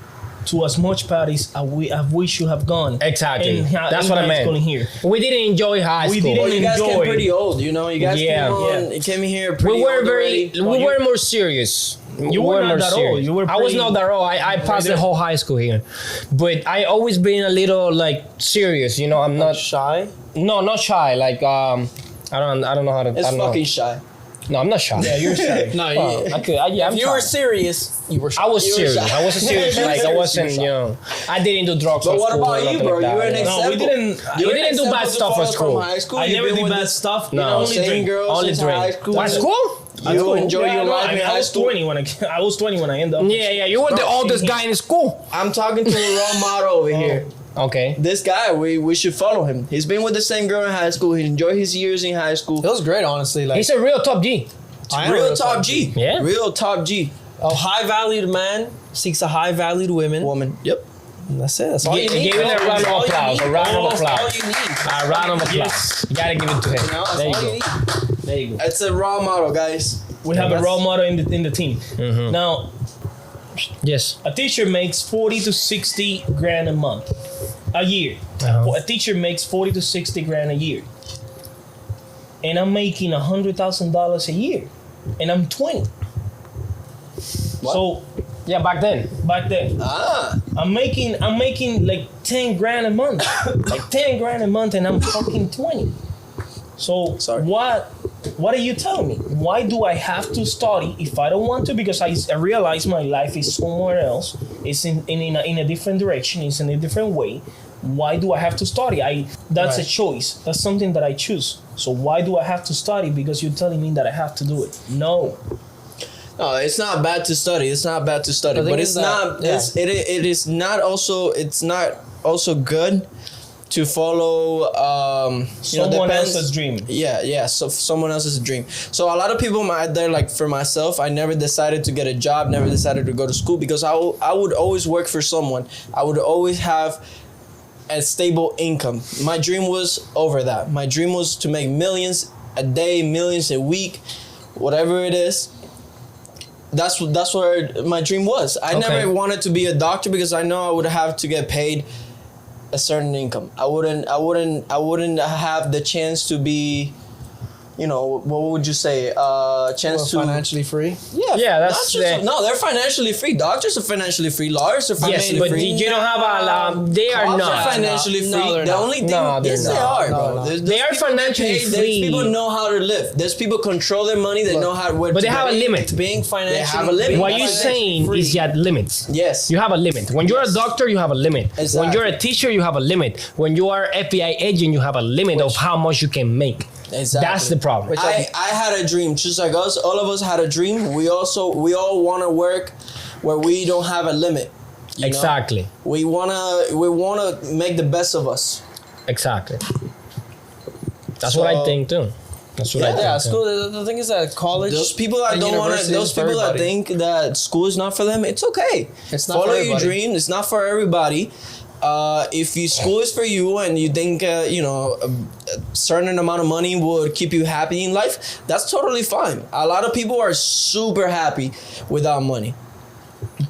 to as much parties as we should have gone. Exactly. That's in what I high meant. school in here. We didn't enjoy high We school. didn't Well, you guys came enjoy. pretty old, you know. You guys Yeah. came here pretty We were old very. already. We were more serious. You were not more that serious. old. You were I was pretty- not that old. I passed the there. whole high school here, but I always been a little like serious. You know, I'm not. Shy? No, not shy. Like I don't know how to. It's I don't fucking know. shy. No, I'm not shy. Yeah, you're shy. No, Well, I could. Yeah, I'm if you were shy. serious, you were shy. I was You were serious. shy. I was serious. You were Like I serious, wasn't. you were You know, I didn't do drugs. But at what school about or you, nothing bro? like You were an that. No, we example. didn't. You we were an didn't do bad example to stuff at follow school. From high school. I You've never been did with bad the- stuff. No. I only Same drink. girls Only since drink. high school. At school? You enjoy your no, life I in mean, I high was school. 20 I was 20 when I ended up. Yeah. You were the oldest guy in school. I'm talking to a role model over here. Okay. This guy, we should follow him. He's been with the same girl in high school. He enjoyed his years in high school. It was great, honestly. Like He's a real top G. I am Real top G. Yeah. Real top G. A high valued man seeks a high valued woman. Woman. Yep. And that's it. That's all you need. Give it a bro. round That's all of you applause. need, A round bro. of That's applause. all you need. A round of applause. Yes. You gotta give it to him. You know, that's There you all go. you need. There you go. It's a role model, guys. We have a role model in the team. Mm-hmm. Now, Yes. a teacher makes 40 to 60 grand a month, a year. Uh-huh. A teacher makes 40 to 60 grand a year, and I'm making $100,000 a year, and I'm 20. What? So Yeah, back then. back then, Ah. I'm making like 10 grand a month, like 10 grand a month, and I'm fucking 20. So Sorry. what are you telling me? Why do I have to study if I don't want to? Because I realize my life is somewhere else. It's in a different direction. It's in a different way. Why do I have to study? That's a Right. choice. That's something that I choose. So why do I have to study? Because you're telling me that I have to do it. No. No, it's not bad to study. It's not bad to study, The thing but is it's that- not. yeah. It is not also. It's not also good to follow. Someone depends- else's dream. Yeah. So someone else's dream. So a lot of people out there, like for myself, I never decided to get a job. Never decided to go to school because I would always work for someone. I would always have a stable income. My dream was over that. My dream was to make millions a day, millions a week, whatever it is. That's where my dream was. I Okay. never wanted to be a doctor because I know I would have to get paid a certain income. I wouldn't have the chance to be what would you say? Chance to financially free. Yeah, that's they're financially free. Doctors are financially free. Lawyers are financially yes, but free. you don't have a. They are Cops not are financially free. they're The not. only thing, No, they're yes, they not. are, bro. No. They are people financially get paid, free. There's people know how to live. There's people control their money. They know how to. But they have a limit. Being financially, have a limit. What you're saying free. is you have limits. Yes. You have a limit. When you're a doctor, you have a limit. Exactly. When you're a teacher, you have a limit. When you are FBI agent, you have a limit of how much you can make. Exactly. That's the problem. I had a dream, just like us. All of us had a dream. We all want to work where we don't have a limit. You know? Exactly. We wanna make the best of us. Exactly. That's what I think too. That's what I think. Yeah, too. school. The thing is that college. Those people that and don't want to, university those is for people that everybody. think that school is not for them, it's okay. It's not Follow for your everybody. dream. It's not for everybody. If you school is for you and you think a certain amount of money would keep you happy in life, that's totally fine. A lot of people are super happy without money,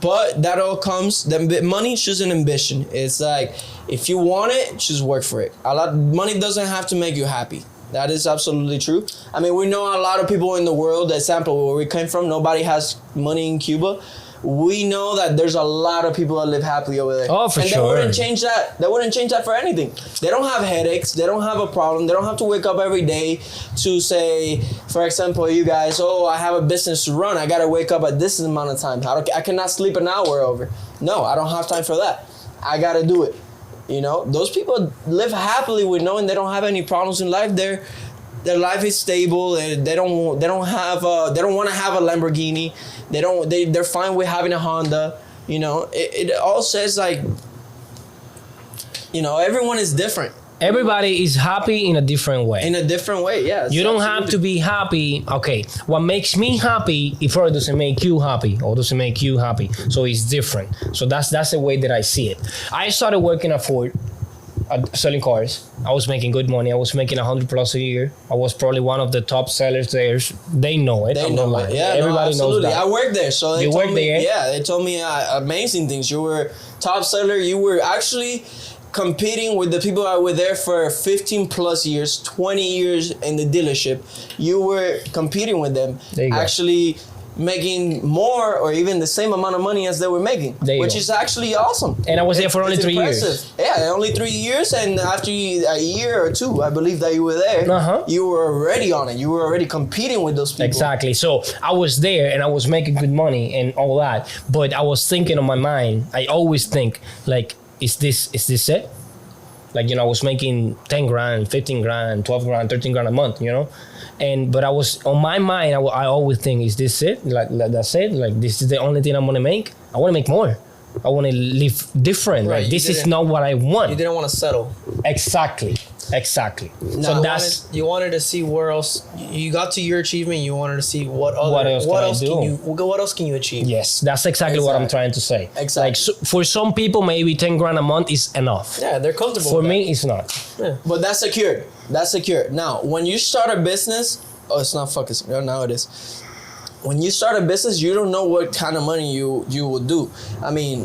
but that all comes. Money is just an ambition. It's like if you want it, just work for it. Money doesn't have to make you happy. That is absolutely true. I mean, we know a lot of people in the world. Example, where we came from, nobody has money in Cuba. We know that there's a lot of people that live happily over there. Oh, for and sure. They wouldn't change that. They wouldn't change that for anything. They don't have headaches. They don't have a problem. They don't have to wake up every day to say, for example, you guys, I have a business to run. I got to wake up at this amount of time. I cannot sleep an hour over. No, I don't have time for that. I got to do it. Those people live happily with knowing they don't have any problems in life. Their life is stable. They don't want to have a Lamborghini. They're fine with having a Honda. It all says like, everyone is different. Everybody is happy in a different way. In a different way, yeah. You don't have to be happy. Okay, what makes me happy, it probably doesn't make you happy or doesn't make you happy. So it's different. So that's the way that I see it. I started working at Ford, selling cars. I was making good money. I was making 100 plus a year. I was probably one of the top sellers there. They know it. They know it. Yeah, everybody knows that. I worked there, so they You told worked me. there? Yeah, they told me amazing things. You were top seller. You were actually competing with the people that were there for 15 plus years, 20 years in the dealership. You were competing with them, There you go. actually making more or even the same amount of money as they were making, There you which go. is actually awesome. And I was there for only It's 3 years. impressive. Yeah, only 3 years, and after a year or two, I believe that you were there, you were already on it. You were already competing with those people. Exactly. So I was there and I was making good money and all that. But I was thinking on my mind, I always think like, is this it? Like, I was making 10 grand, 15 grand, 12 grand, 13 grand a month, but I was on my mind, I always think, is this it? Like that's it? Like, this is the only thing I'm going to make? I want to make more. I want to live different. Right, Like, this is didn't- not what I want. You didn't want to settle. Exactly. So that's You wanted to see where else you got to your achievement. You wanted to see what else can you achieve. yes, that's exactly what I'm trying to say. Exactly. Like, so for some people, maybe 10 grand a month is enough. Yeah, they're comfortable. For with me, it's not. But that's secured. That's secure. Now, when you start a business, it's not fucking secure. Now it is. When you start a business, you don't know what kind of money you will do. I mean,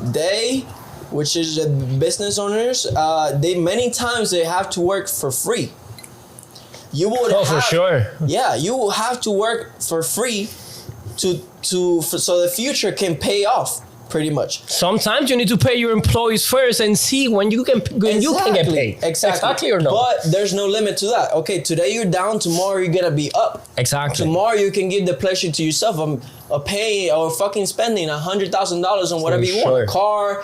which is the business owners, many times they have to work for free. You would for sure. Yeah, you will have to work for free so the future can pay off. Pretty much. Sometimes you need to pay your employees first and see when you can get paid. Exactly or no? But there's no limit to that. Okay, today you're down, tomorrow you're gonna be up. Exactly. Tomorrow you can give the pleasure to yourself of paying or fucking spending $100,000 on whatever you want. Car,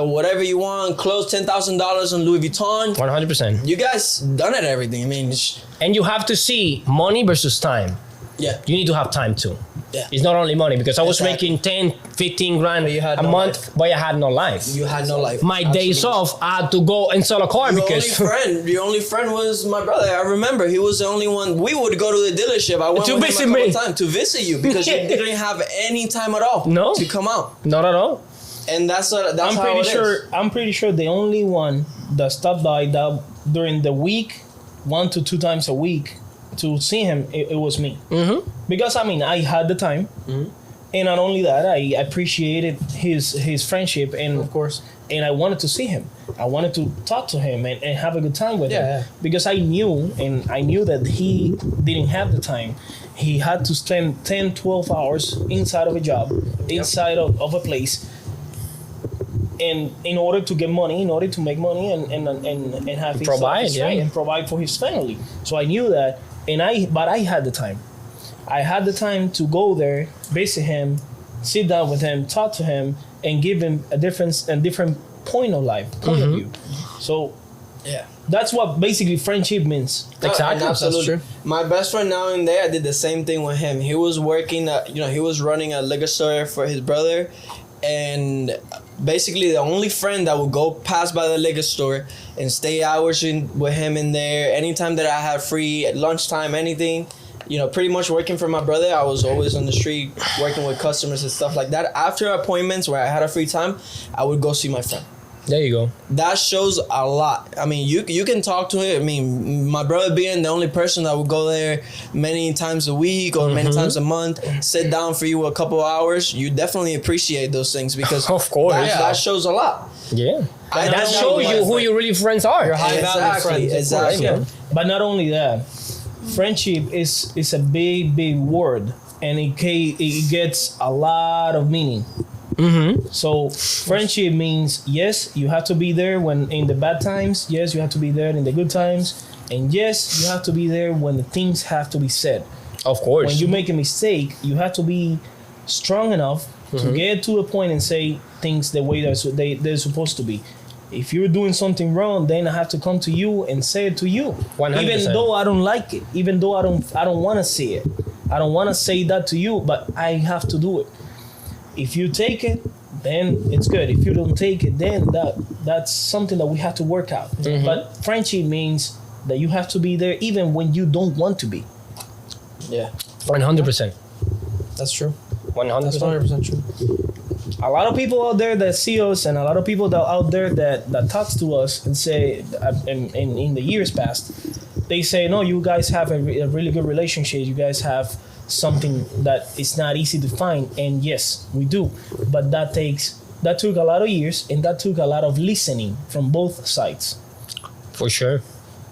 whatever you want, clothes, $10,000 on Louis Vuitton. 100%. You guys done it everything. I mean, and you have to see money versus time. Yeah. You need to have time too. Yeah. It's not only money because I was making 10, 15 grand a month, but I had no life. You had no life. My days off, I had to go and sell a car Your only friend was my brother. I remember he was the only one. We would go to the dealership. I went to with visit him a me. couple times to visit you because you didn't have any time at all. No. To come out. Not at all. And that's how it is. I'm pretty sure the only one that stopped by that during the week, 1 to 2 times a week, to see him, it was me. Mm-hmm. Because I had the time, and not only that, I appreciated his friendship, and of course, and I wanted to see him. I wanted to talk to him and have a good time with Yeah. him because I knew that he didn't have the time. He had to spend 10, 12 hours inside of a job, inside of a place, and in order to get money, in order to make money and have his Provide, his right, yeah. and provide for his family. So I knew that, but I had the time. I had the time to go there, visit him, sit down with him, talk to him, and give him a different point of view. So Yeah. that's what basically friendship means. Exactly. No, absolutely. That's true. My best friend now and there, I did the same thing with him. He was working, he was running a liquor store for his brother, and basically the only friend that would go pass by the liquor store and stay hours with him in there. Anytime that I had free, at lunchtime, anything, pretty much working for my brother. I was always on the street working with customers and stuff like that. After appointments where I had a free time, I would go see my friend. There you go. That shows a lot. I mean, you can talk to him. I mean, my brother being the only person that would go there many times a week or many times a month, sit down for you a couple hours, you definitely appreciate those things because Of course. that shows a lot. Yeah. I That don't know shows you my who friend. your really friends are. Your high value Exactly, friends. exactly. Yeah. But not only that, friendship is a big word, and it gets a lot of meaning. Mm-hmm. So friendship means, yes, you have to be there when in the bad times. Yes, you have to be there in the good times, and yes, you have to be there when the things have to be said. Of course. When you make a mistake, you have to be strong enough to get to a point and say things the way they're supposed to be. If you're doing something wrong, then I have to come to you and say it to you. 100%. Even though I don't like it, even though I don't want to say it, I don't want to say that to you, but I have to do it. If you take it, then it's good. If you don't take it, then that's something that we have to work out. But friendship means that you have to be there even when you don't want to be. Yeah. 100%. That's true. 100%. That's 100% true. A lot of people out there that see us, and a lot of people that out there that talks to us and say, in the years past, they say, no, you guys have a really good relationship. You guys have something that is not easy to find, and yes, we do. But that took a lot of years, and that took a lot of listening from both sides. For sure.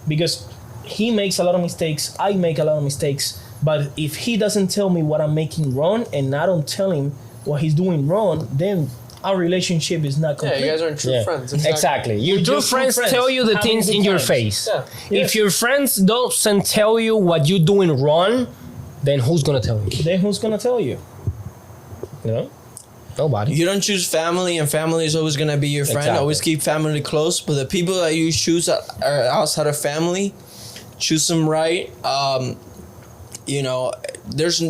Because he makes a lot of mistakes, I make a lot of mistakes. But if he doesn't tell me what I'm making wrong, and I don't tell him what he's doing wrong, then our relationship is not complete. Yeah, you guys aren't true friends. Exactly. Your We're true just true friends friends, tell you the having things good in your times. face. Yeah. If your friends don't tell you what you're doing wrong, then who's gonna tell you? Then who's gonna tell you? You know? Nobody. You don't choose family, and family is always gonna be your friend. Exactly. Always keep family close. But the people that you choose that are outside of family, choose them right. There's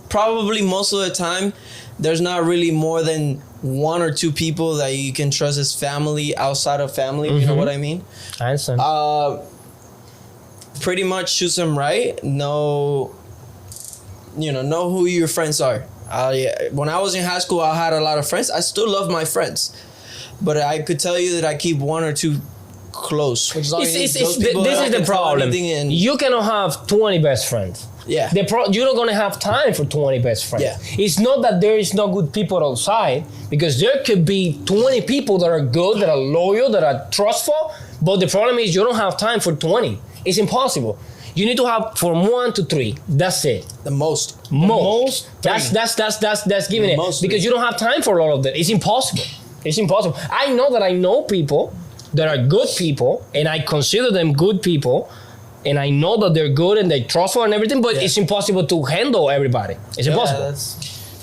probably most of the time, there's not really more than one or two people that you can trust as family outside of family. You know what I mean? I understand. Pretty much choose them right. Know who your friends are. When I was in high school, I had a lot of friends. I still love my friends, but I could tell you that I keep one or two close. Which is all you need. this those people is that I the can tell problem. anything and- You cannot have 20 best friends. Yeah. You're not gonna have time for 20 best friends. Yeah. It's not that there is no good people outside, because there could be 20 people that are good, that are loyal, that are trustful. But the problem is you don't have time for 20. It's impossible. You need to have from 1 to 3. That's it. The most. Most. That's giving it, Most because you don't have time for all of that. It's impossible. It's impossible. I know that I know people that are good people, and I consider them good people, and I know that they're good and they're trustful and everything, but it's impossible to handle everybody. It's impossible.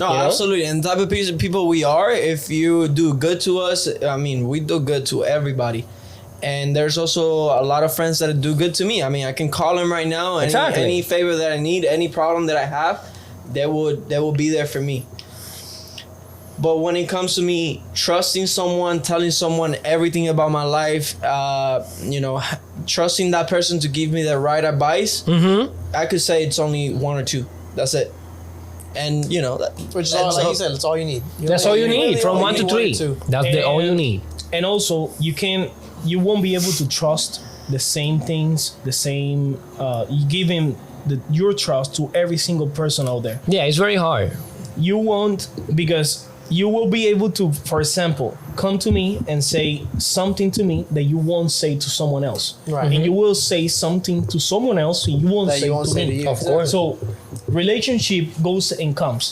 No, You know? absolutely. And the type of people we are, if you do good to us, I mean, we do good to everybody. And there's also a lot of friends that do good to me. I mean, I can call them right now. Exactly. Any favor that I need, any problem that I have, they will be there for me. But when it comes to me trusting someone, telling someone everything about my life, trusting that person to give me the right advice, I could say it's only one or two. That's it. And Which is all, like you said, that's all you need. That's all you need, really from only 1 to need 3. one or two. That's all you need. And also, you won't be able to trust the same things, you give him your trust to every single person out there. Yeah, it's very hard. You won't, because you will be able to, for example, come to me and say something to me that you won't say to someone else. Right. And you will say something to someone else and you won't That say you won't to say me. to you. Of course. So relationship goes and comes.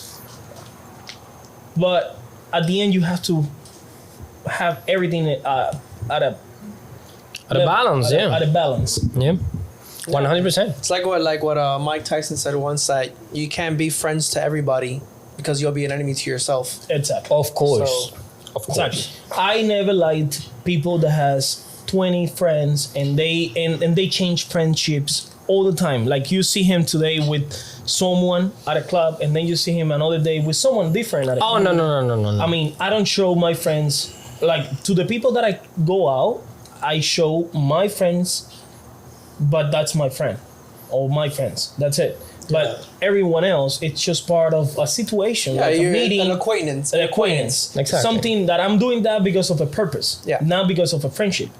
But at the end, you have to have everything at a balance, yeah. At a balance. Yeah. 100%. It's like what Mike Tyson said once, that you can't be friends to everybody because you'll be an enemy to yourself. Exactly. Of course. So- Of course. Exactly. I never liked people that has 20 friends and they change friendships all the time. Like you see him today with someone at a club and then you see him another day with someone different at a Oh, club. no. I mean, I don't show my friends, like to the people that I go out, I show my friends, but that's my friend or my friends. That's it. But everyone else, it's just part of a situation, Yeah, like a you're meeting, an acquaintance. an acquaintance. Exactly. Something that I'm doing that because of a purpose, Yeah. not because of a friendship.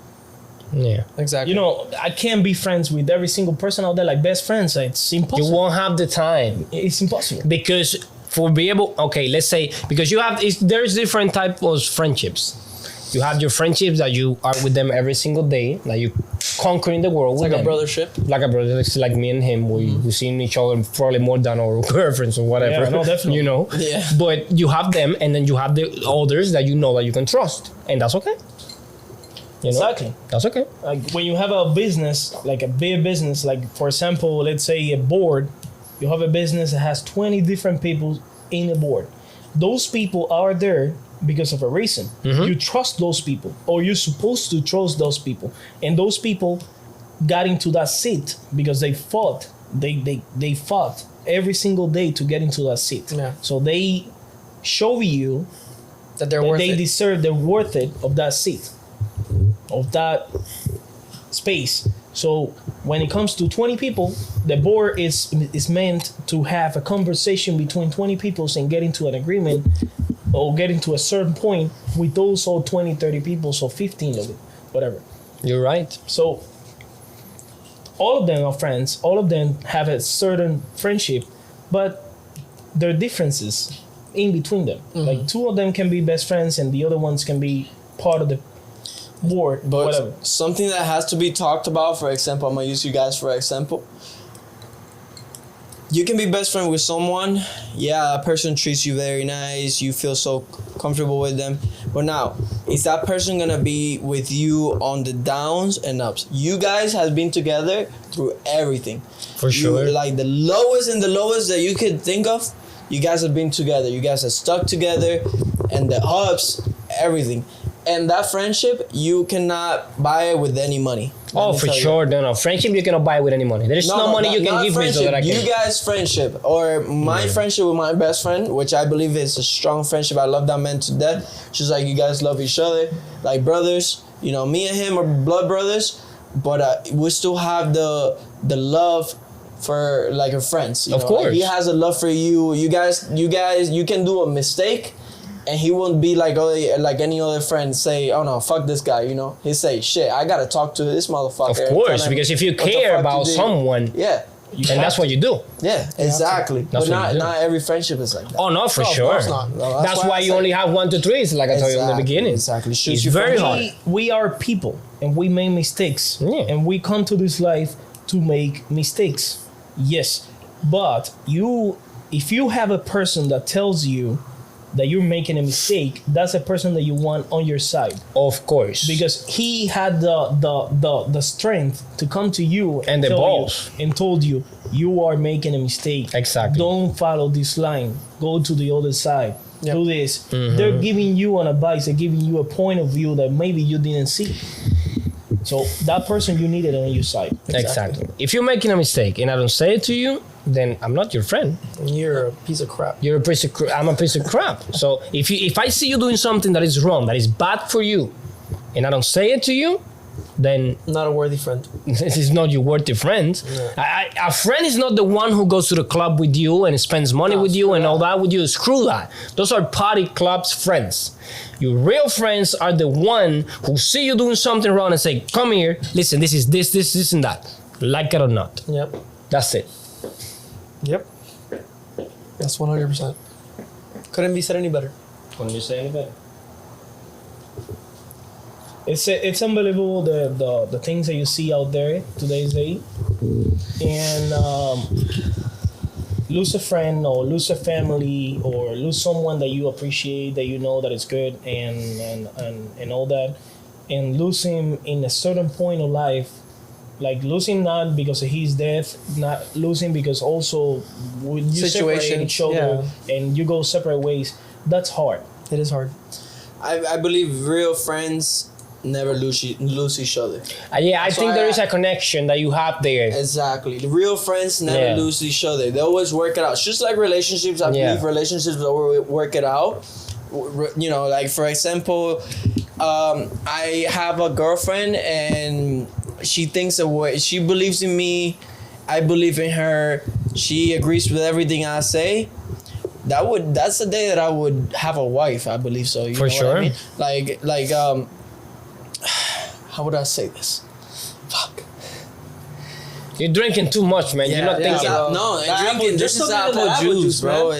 Yeah. Exactly. You know, I can't be friends with every single person out there like best friends. It's You impossible. won't have the time. It's impossible. Because for be able, okay, let's say, because there's different types of friendships. You have your friendships that you are with them every single day, that you conquering the world it's with like them. a brothership. Like a brother, it's like me and him. We seen each other probably more than our girlfriends or whatever. Yeah, no, definitely. You know. Yeah. But you have them, and then you have the others that you know that you can trust, and that's okay. You know? Exactly. That's okay. Like when you have a business, like a big business, like for example, let's say a board, you have a business that has 20 different people in the board. Those people are there because of a reason. You trust those people, or you're supposed to trust those people. And those people got into that seat because they fought. They fought every single day to get into that seat. Yeah. So they show you That they're that worth they it. deserve, they're worth it of that seat, of that space. So when it comes to 20 people, the board is meant to have a conversation between 20 people and get into an agreement or get into a certain point with those all 20, 30 people, so 15 of it, whatever. You're right. So all of them are friends, all of them have a certain friendship, but there are differences in between them. Like two of them can be best friends and the other ones can be part of the board, But whatever. something that has to be talked about, for example, I'm gonna use you guys for example. You can be best friend with someone. Yeah, a person treats you very nice. You feel so comfortable with them. But now, is that person gonna be with you on the downs and ups? You guys have been together through everything. For sure. Like the lowest and the lowest that you could think of. You guys have been together. You guys have stuck together, and the ups, everything. And that friendship, you cannot buy it with any money. Let Oh, me for tell you. sure. No. Friendship you cannot buy with any money. There's no money you can not give me so friendship. that I can. You guys' friendship, or my friendship with my best friend, which I believe is a strong friendship. I love that man to death. Just like you guys love each other, like brothers. You know, me and him are blood brothers, but we still have the love for like a friends. You Of know? course. Like, he has a love for you. You guys, you can do a mistake. And he won't be like any other friend say, oh no, fuck this guy, you know. He'll say, shit, I gotta talk to this motherfucker. Of and course, tell him because if you what the care fuck about to do. someone, Yeah. and that's what you do. Yeah, exactly. That's But what you do. not every friendship is like that. Oh no, for No, of sure. course not. No, that's why I you say- only have 1 to 3. Like I told you in the Exactly, beginning. exactly. Shoots It's you from very the hard. We are people and we make mistakes. Yeah. And we come to this life to make mistakes. Yes. But if you have a person that tells you that you're making a mistake, that's a person that you want on your side. Of course. Because he had the strength to come to you And the tell balls. you, and told you are making a mistake. Exactly. Don't follow this line. Go to the other side. Yep. Do this. Mm-hmm. They're giving you an advice. They're giving you a point of view that maybe you didn't see. So that person you needed on your side. Exactly. If you're making a mistake and I don't say it to you, then I'm not your friend. You're a piece of crap. You're a piece of I'm a piece of crap. So if I see you doing something that is wrong, that is bad for you, and I don't say it to you, then Not a worthy friend. this is not your worthy friend. A friend is not the one who goes to the club with you and spends money No, with you screw and all that. that with you. Screw that. Those are party clubs friends. Your real friends are the one who see you doing something wrong and say, come here, listen, this is this and that. Like it or not. Yep. That's it. Yep. That's 100%. Couldn't be said any better. Couldn't you say any better? It's unbelievable the things that you see out there today's day, and lose a friend or lose a family or lose someone that you appreciate, that you know that is good, and all that, and lose him in a certain point of life, like losing not because of his death, not losing because also when you separate each other and you go separate ways. That's hard. It is hard. I believe real friends never lose each other. I think there is a connection that you have there. Exactly. The real friends never lose each other. They always work it out. It's just like relationships. I believe relationships always work it out. You know, like for example, I have a girlfriend and she thinks a way. She believes in me. I believe in her. She agrees with everything I say. That's the day that I would have a wife. I believe so. You for know sure. what I mean? Like how would I say this? Fuck. You're drinking too much, man. You're not thinking. No, I'm drinking. This is apple juice, bro.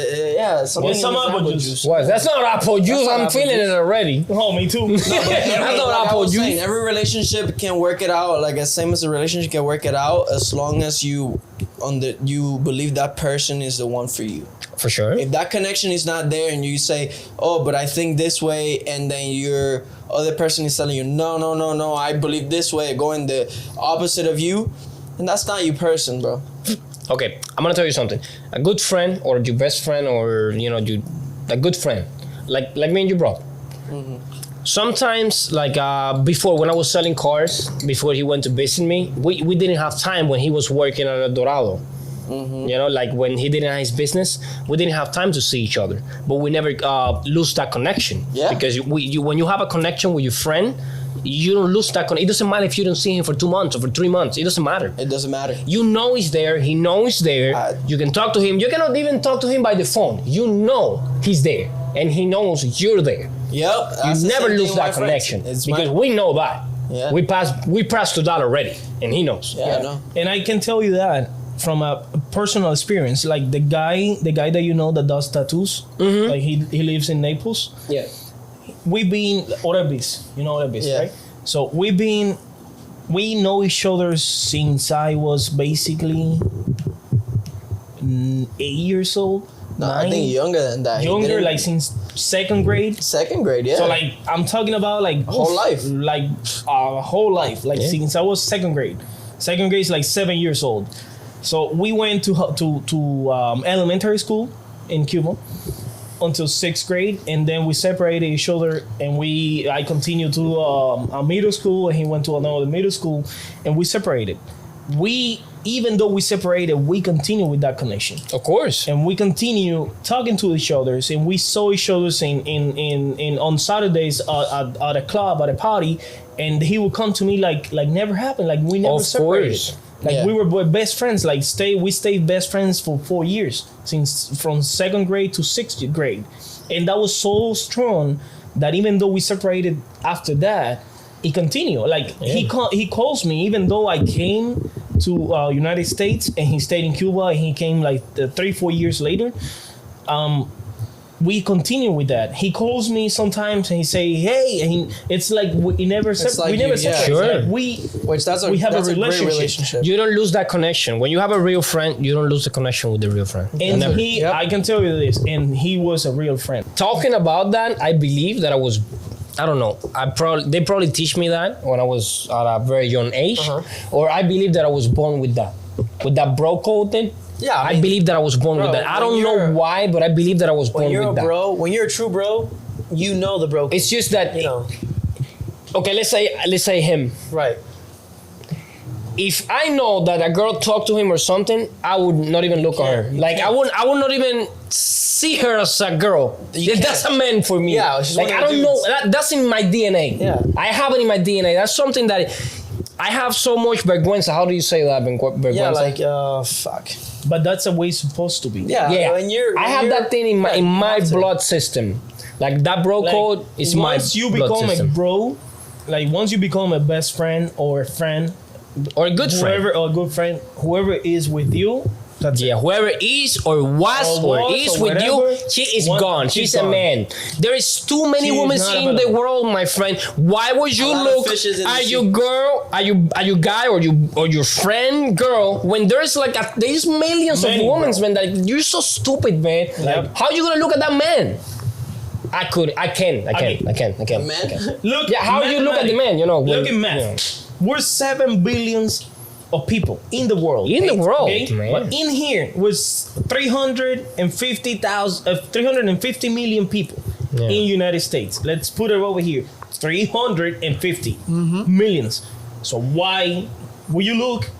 Something some apple juice. What? That's not apple juice. I'm feeling it already. Oh, me too. That's not apple juice. Every relationship can work it out. Like as same as a relationship can work it out, as long as you believe that person is the one for you. For sure. If that connection is not there and you say, oh, but I think this way, and then your other person is telling you, no, I believe this way, going the opposite of you, and that's not your person, bro. Okay, I'm gonna tell you something. A good friend or your best friend or a good friend, like me and you, bro. Mm-hmm. Sometimes, like before when I was selling cars, before he went to visit me, we didn't have time when he was working at El Dorado. Mm-hmm. You know, like when he didn't have his business, we didn't have time to see each other. But we never lose that connection. Yeah. Because when you have a connection with your friend, you don't lose that connection. It doesn't matter if you don't see him for 2 months or for 3 months. It doesn't matter. It doesn't matter. You know he's there. He knows he's there. You can talk to him. You cannot even talk to him by the phone. You know he's there. And he knows you're there. Yep. You never lose that connection. Because we know that. Yeah. We passed to that already. And he knows. Yeah, I know. And I can tell you that from a personal experience, like the guy that you know that does tattoos, mm-hmm. like he lives in Naples. Yeah, we've been Orebis, you know Orebis, right? So we know each other since I was basically 8 years old. No, 9? I think younger than that. Younger, like since second grade. Second grade, yeah. So like I'm talking about like whole life, like whole life, like since I was second grade. Second grade is like 7 years old. So we went to elementary school in Cuba until 6th grade, and then we separated each other, and I continued to a middle school, and he went to another middle school, and we separated. Even though we separated, we continue with that connection. Of course. And we continue talking to each other, and we saw each other in on Saturdays at a club, at a party, and he would come to me like never happened, like we never separated. Course. Like we were best friends. Like we stayed best friends for 4 years, from 2nd grade to 6th grade, and that was so strong that even though we separated after that, it continued. Like he calls me even though I came to United States and he stayed in Cuba, and he came like 3-4 years later. We continue with that. He calls me sometimes and he say, "Hey," and it's like we never separate. Sure. Like we have a relationship. You don't lose that connection. When you have a real friend, you don't lose the connection with the real friend. And I can tell you this, and he was a real friend. Talking about that, I believe that I don't know. They probably teach me that when I was at a very young age, or I believe that I was born with that bro code thing. Yeah, I believe that I was born with that. I don't know why, but I believe that I was born with that. When you're a true bro, you know the bro. It's just that, okay, let's say him. Right. If I know that a girl talked to him or something, I would not even look at her. Like I would not even see her as a girl. That's a man for me. Yeah, like I don't know. That's in my DNA. Yeah, I have it in my DNA. That's something that I have so much vergüenza. How do you say that? Vergüenza? Yeah, like fuck. But that's the way it's supposed to be. Yeah. I have that thing in my blood system. Like that bro code is my blood system. Once you become a bro, like once you become a best friend or a friend or a good friend or a good friend, whoever is with you, That's Yeah, it. whoever is or was or is or with you, whatever, she is one- gone. she's She's a gone. man. There is too many She is women not in the available. world, my friend. Why would you A lot of look? fishes in the Are sea. you girl? Are you guy or your friend girl? When there's like there's millions of Many, women, bro. man. Like you're so stupid, man. Yep. How you gonna look at that man? I can't. Man? Look, Yeah, how you look at the man? You know. Look when- at math. We're 7 billions of people in the world. In the world, man. But in here was 350 million people Yeah. in United States. Let's put it over here. 350 millions. So why will you look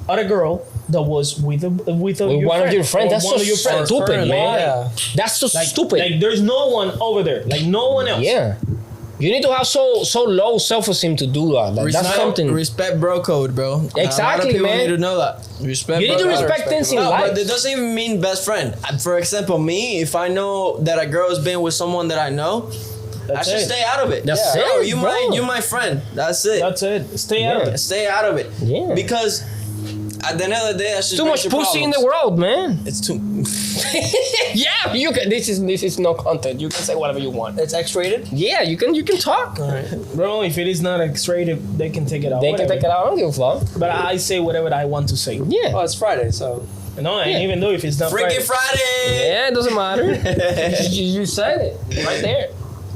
at a girl that was with one of your friends? That's so stupid, man. Yeah. That's so stupid. Like there's no one over there. Like no one else. Yeah. You need to have so low self-esteem to do that. Like, that's something. Respect bro code, bro. Exactly, a lot of people man. need to know that. Respect. You need to bro code. respect things in No, life. but it doesn't even mean best friend. For example, me, if I know that a girl has been with someone that I know, I should it. stay out of it. That's Bro, it, you bro. my friend. That's it. That's it. Stay out of it. Stay out of it. Yeah. Because at the end of the day, that's just Too much pussy in the world, man. It's too. Yeah, you can. This is no content. You can say whatever you want. It's X-rated. Yeah, you can talk. Bro, if it is not X-rated, they can take it out. They can take it out. I don't give a fuck. But I say whatever I want to say. Yeah. Oh, it's Friday, so No, and even though if it's not Freaky Friday. Friday. Yeah, it doesn't matter. you said it right there.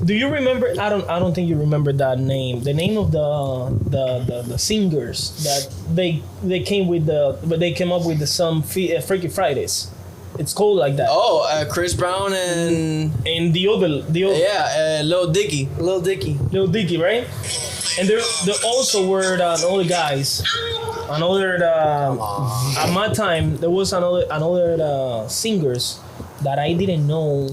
Do you remember? I don't think you remember that name. The name of the singers that they came with but they came up with some Freaky Fridays. It's called like that. Oh, Chris Brown and And the other Lil Dicky. Lil Dicky. Lil Dicky, right? And there also were other guys. At my time there was another singers that I didn't know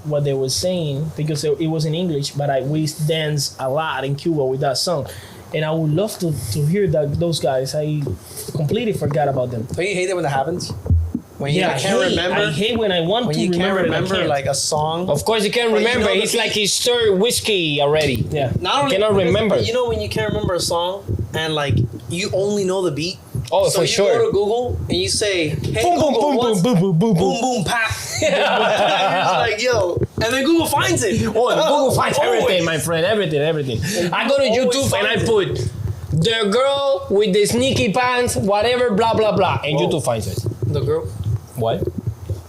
what they were saying because it was in English, but we danced a lot in Cuba with that song. And I would love to hear those guys. I completely forgot about them. Don't you hate it when that happens? When you I can't remember. I hate when I want When to you can't remember, and I remember can't. like a song. Of course, you can't But you remember. know the He's beat- like his third whiskey already. Yeah. Not only cannot remember. You know when you can't remember a song and like you only know the beat. Oh, So for you sure. go to Google and you say, "Hey Boom, boom, Google, boom, what's boom, boom, boom, boom, boom boom pap?" You're just like, yo, and then Google finds it. Oh, Google finds Always. everything, my friend. Everything. I go to Always YouTube and I finds put the girl with the sneaky pants, whatever, blah blah blah, and Whoa. YouTube finds it. The girl. What?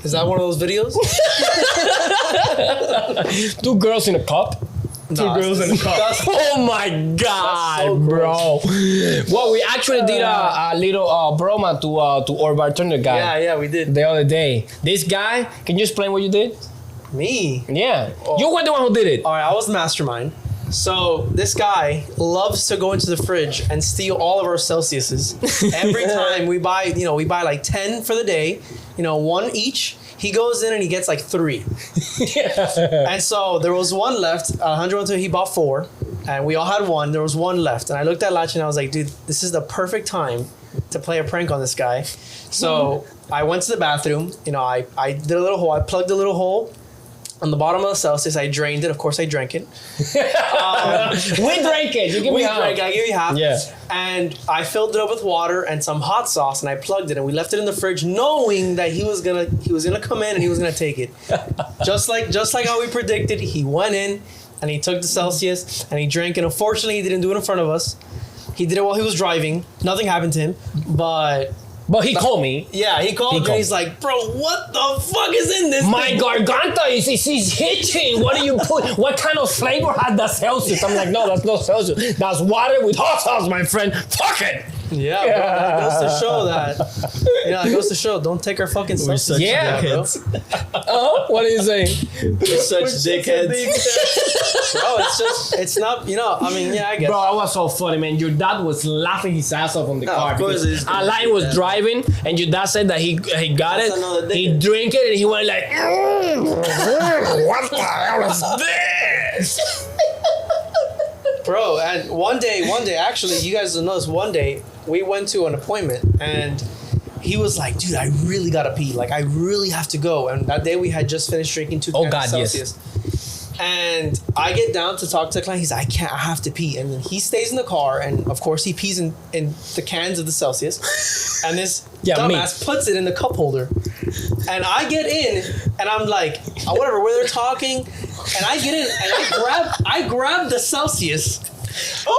Is that one of those videos? 2 girls in a cup. Two girls in a cup. Oh my god, so bro! Well, we actually did a little promo to our bartender guy Yeah, we did. the other day. This guy, can you explain what you did? Me. Yeah, you were the one who did it. All right, I was the mastermind. So this guy loves to go into the fridge and steal all of our Celsiuses. Every time we buy like 10 for the day, 1 each. He goes in and he gets like 3. And so there was 1 left. Alejandro went to, he bought 4. And we all had 1. There was 1 left. And I looked at Lach and I was like, dude, this is the perfect time to play a prank on this guy. So I went to the bathroom. I did a little hole. I plugged a little hole on the bottom of the Celsius. I drained it. Of course, I drank it. We drank it. You give me half. I gave you half. Yeah. And I filled it up with water and some hot sauce, and I plugged it, and we left it in the fridge, knowing that he was gonna come in and he was gonna take it. just like how we predicted, he went in and he took the Celsius and he drank it. Unfortunately, he didn't do it in front of us. He did it while he was driving. Nothing happened to him, but But he called me. yeah, he called me called. and he's like, "Bro, what the fuck is in this My thing?" garganta is hitching. What do you put? What kind of flavor had that Celsius? I'm like, no, that's not Celsius. That's water with hot sauce, my friend. Fuck it. Yeah, bro, that goes to show that. It goes to show. Don't take our fucking We're Celsius. such Yeah, bro. Oh, what are you saying? We're such dickheads. Bro, it's not, I guess. Bro, that was so funny, man. Your dad was laughing his ass off on the car. of course because it is. Alain was driving, and your dad said that he got That's it. another He dickhead. drank it, and he went like, what the hell is this? Bro, and one day, actually, you guys don't know this, one day, we went to an appointment, and he was like, dude, I really gotta pee. Like, I really have to go. And that day we had just finished drinking 2 Oh, cans God, of yes. Celsius. And I get down to talk to the client. He's like, I can't. I have to pee. And then he stays in the car, and of course he pees in the cans of the Celsius. And this dumbass puts it in the cup holder. And I get in, and I'm like, whatever. Where they're talking, and I get in, and I grab the Celsius. Wait.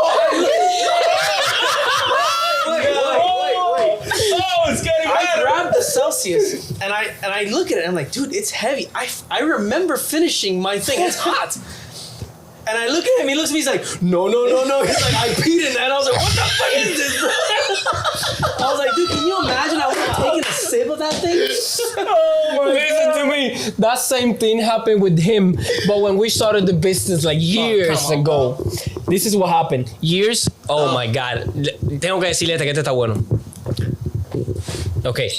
Oh, it's getting better. I grabbed the Celsius and I look at it and I'm like, dude, it's heavy. I remember finishing my thing. It's hot. And I look at him, he looks at me, he's like, no. He's like, I peed in that. And I was like, what the fuck is this, bro? I was like, dude, can you imagine I was taking a sip of that thing? Listen to me. That same thing happened with him, but when we started the business like years ago, this is what happened. Oh my God. Tengo que decirle que este está bueno. Okay.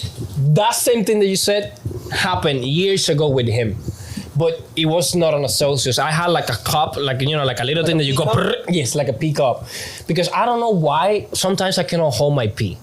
That same thing that you said happened years ago with him. But it was not on a Celsius. I had like a cup, like, you know, like a little thing that you go, yes, like a pee cup. Because I don't know why, sometimes I cannot hold my pee.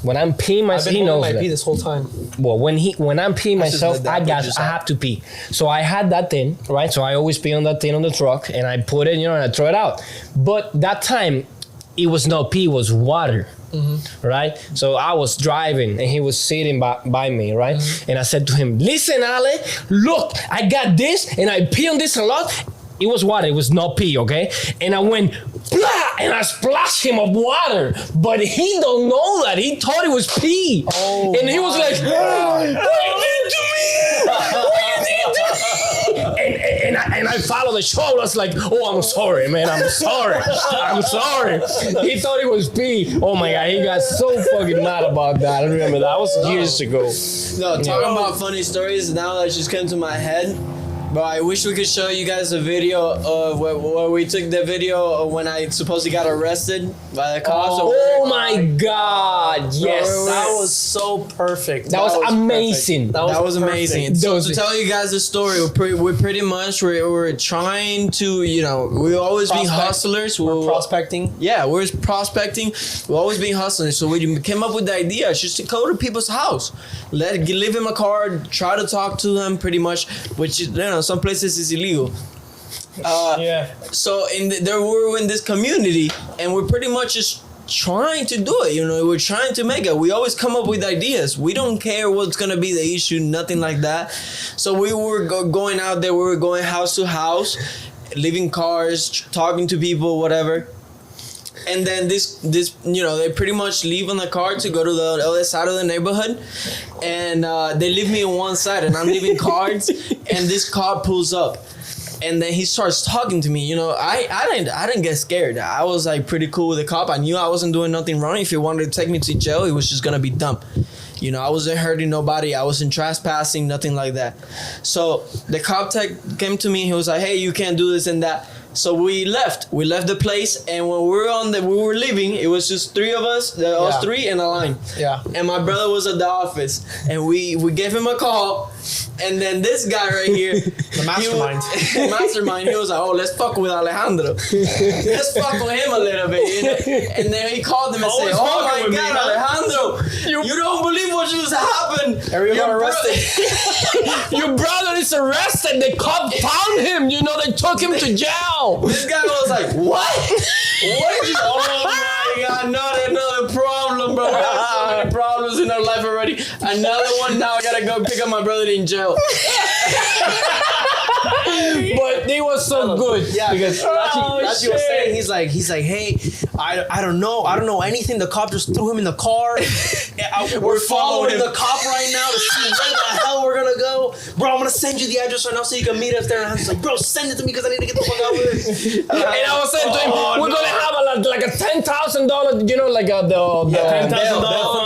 When I'm peeing myself, he knows that. I've been holding my pee this whole time. Well, when I'm peeing myself, I have to pee. So I had that thing, right? So I always pee on that thing on the truck, and I put it, you know, and I throw it out. But that time, it was not pee, it was water. Mm-hmm. Right? So I was driving and he was sitting by me, right? Mm-hmm. And I said to him, listen, Ale, look, I got this and I pee on this a lot. It was water, it was not pee, okay? And I went, blah, and I splashed him of water. But he don't know that. He thought it was pee. Oh, and he was like, what you did to me? What you did to me? And I followed the show. I was like, oh, I'm sorry, man. I'm sorry. He thought it was pee. Oh my God, he got so fucking mad about that. I remember that was years ago. No, talking about funny stories, now that just came to my head. But I wish we could show you guys a video of where we took the video of when I supposedly got arrested by the cops. Oh my God! Yes, that was so perfect. That was amazing. That was amazing. So to tell you guys the story, we pretty much we're trying to, you know, we always be hustlers. We're prospecting. Yeah, we're prospecting. We've always been hustling. So we came up with the idea just to go to people's house, leave them a card, try to talk to them, pretty much, which, you know, some places is illegal. So we're in this community, and we're pretty much just trying to do it. You know, we're trying to make it. We always come up with ideas. We don't care what's gonna be the issue, nothing like that. So we were going out there. We were going house to house, leaving cars, talking to people, whatever. And then this, you know, they pretty much leave on the car to go to the other side of the neighborhood, and they leave me on one side, and I'm leaving cards, and this car pulls up, and then he starts talking to me. You know, I didn't get scared. I was like pretty cool with the cop. I knew I wasn't doing nothing wrong. If he wanted to take me to jail, it was just gonna be dumb. You know, I wasn't hurting nobody. I wasn't trespassing, nothing like that. So the cop came to me. He was like, "Hey, you can't do this and that." So we left the place, and when we were leaving, it was just three of us, us three in a line. Yeah. And my brother was at the office, and we gave him a call, and then this guy right here, the mastermind, he was like, "Oh, let's fuck with Alejandro. Let's fuck with him a little bit." You know? And then he called him and said, "Oh my God, Alejandro, you don't believe what just happened. Everyone got arrested. Your brother is arrested. The cop found him. You know, they took him to jail." This guy was like, "What? What is this? Oh my God, not another problem, bro. We have so many problems in our life already. Another one now. I gotta go pick up my brother in jail." But they were so good. Yeah, because that's he was saying. He's like, "Hey, I don't know anything. The cop just threw him in the car. We're following the cop right now to see where the hell we're gonna go. Bro, I'm gonna send you the address right now so you can meet us there." And I was like, "Bro, send it to me because I need to get the fuck out of here." And I was saying to him, we're gonna have like a $10,000, you know, like the $10,000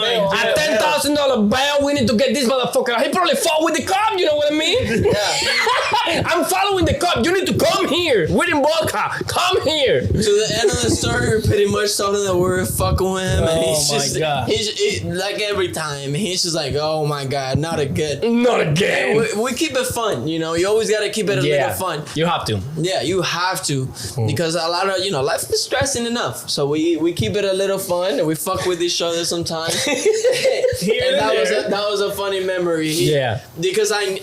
thing. A $10,000 bail. We need to get this motherfucker. He probably fought with the cop. You know what I mean? Yeah. I'm following the cop. You need to come here. We're in Boca. Come here. To the end of the story, we pretty much told him that we were fucking with him, and he's just like every time, he's just like, "Oh my God, not again." Not again. We keep it fun, you know. You always gotta keep it a little fun. You have to. Yeah, you have to, because a lot of, you know, life is stressing enough. So we keep it a little fun, and we fuck with each other sometimes. Here and that was a funny memory. Yeah. Because I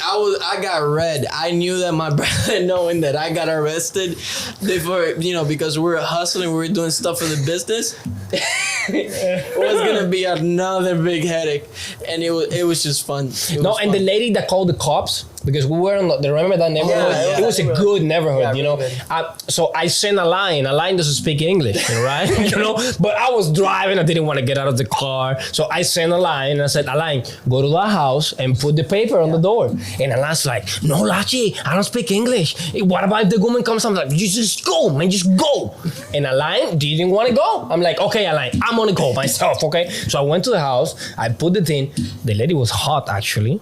got red. I knew that my brother, knowing that I got arrested before, because we were hustling, we were doing stuff for the business. It was gonna be another big headache, and it was just fun. The lady that called the cops, because we were on remember that neighborhood? Yeah, it was a good neighborhood, Yeah, really good. So I sent a line doesn't speak English, right? But I was driving, I didn't want to get out of the car. So I sent a line, and I said, Alain, go to the house and put the paper on the door. And Alain's like, no, Lachi, I don't speak English. What about if the woman comes? I'm like, you just go, man, just go. And Alain didn't want to go. I'm like, okay, Alain, I'm gonna go myself, okay? So I went to the house, I put the thing. The lady was hot, actually.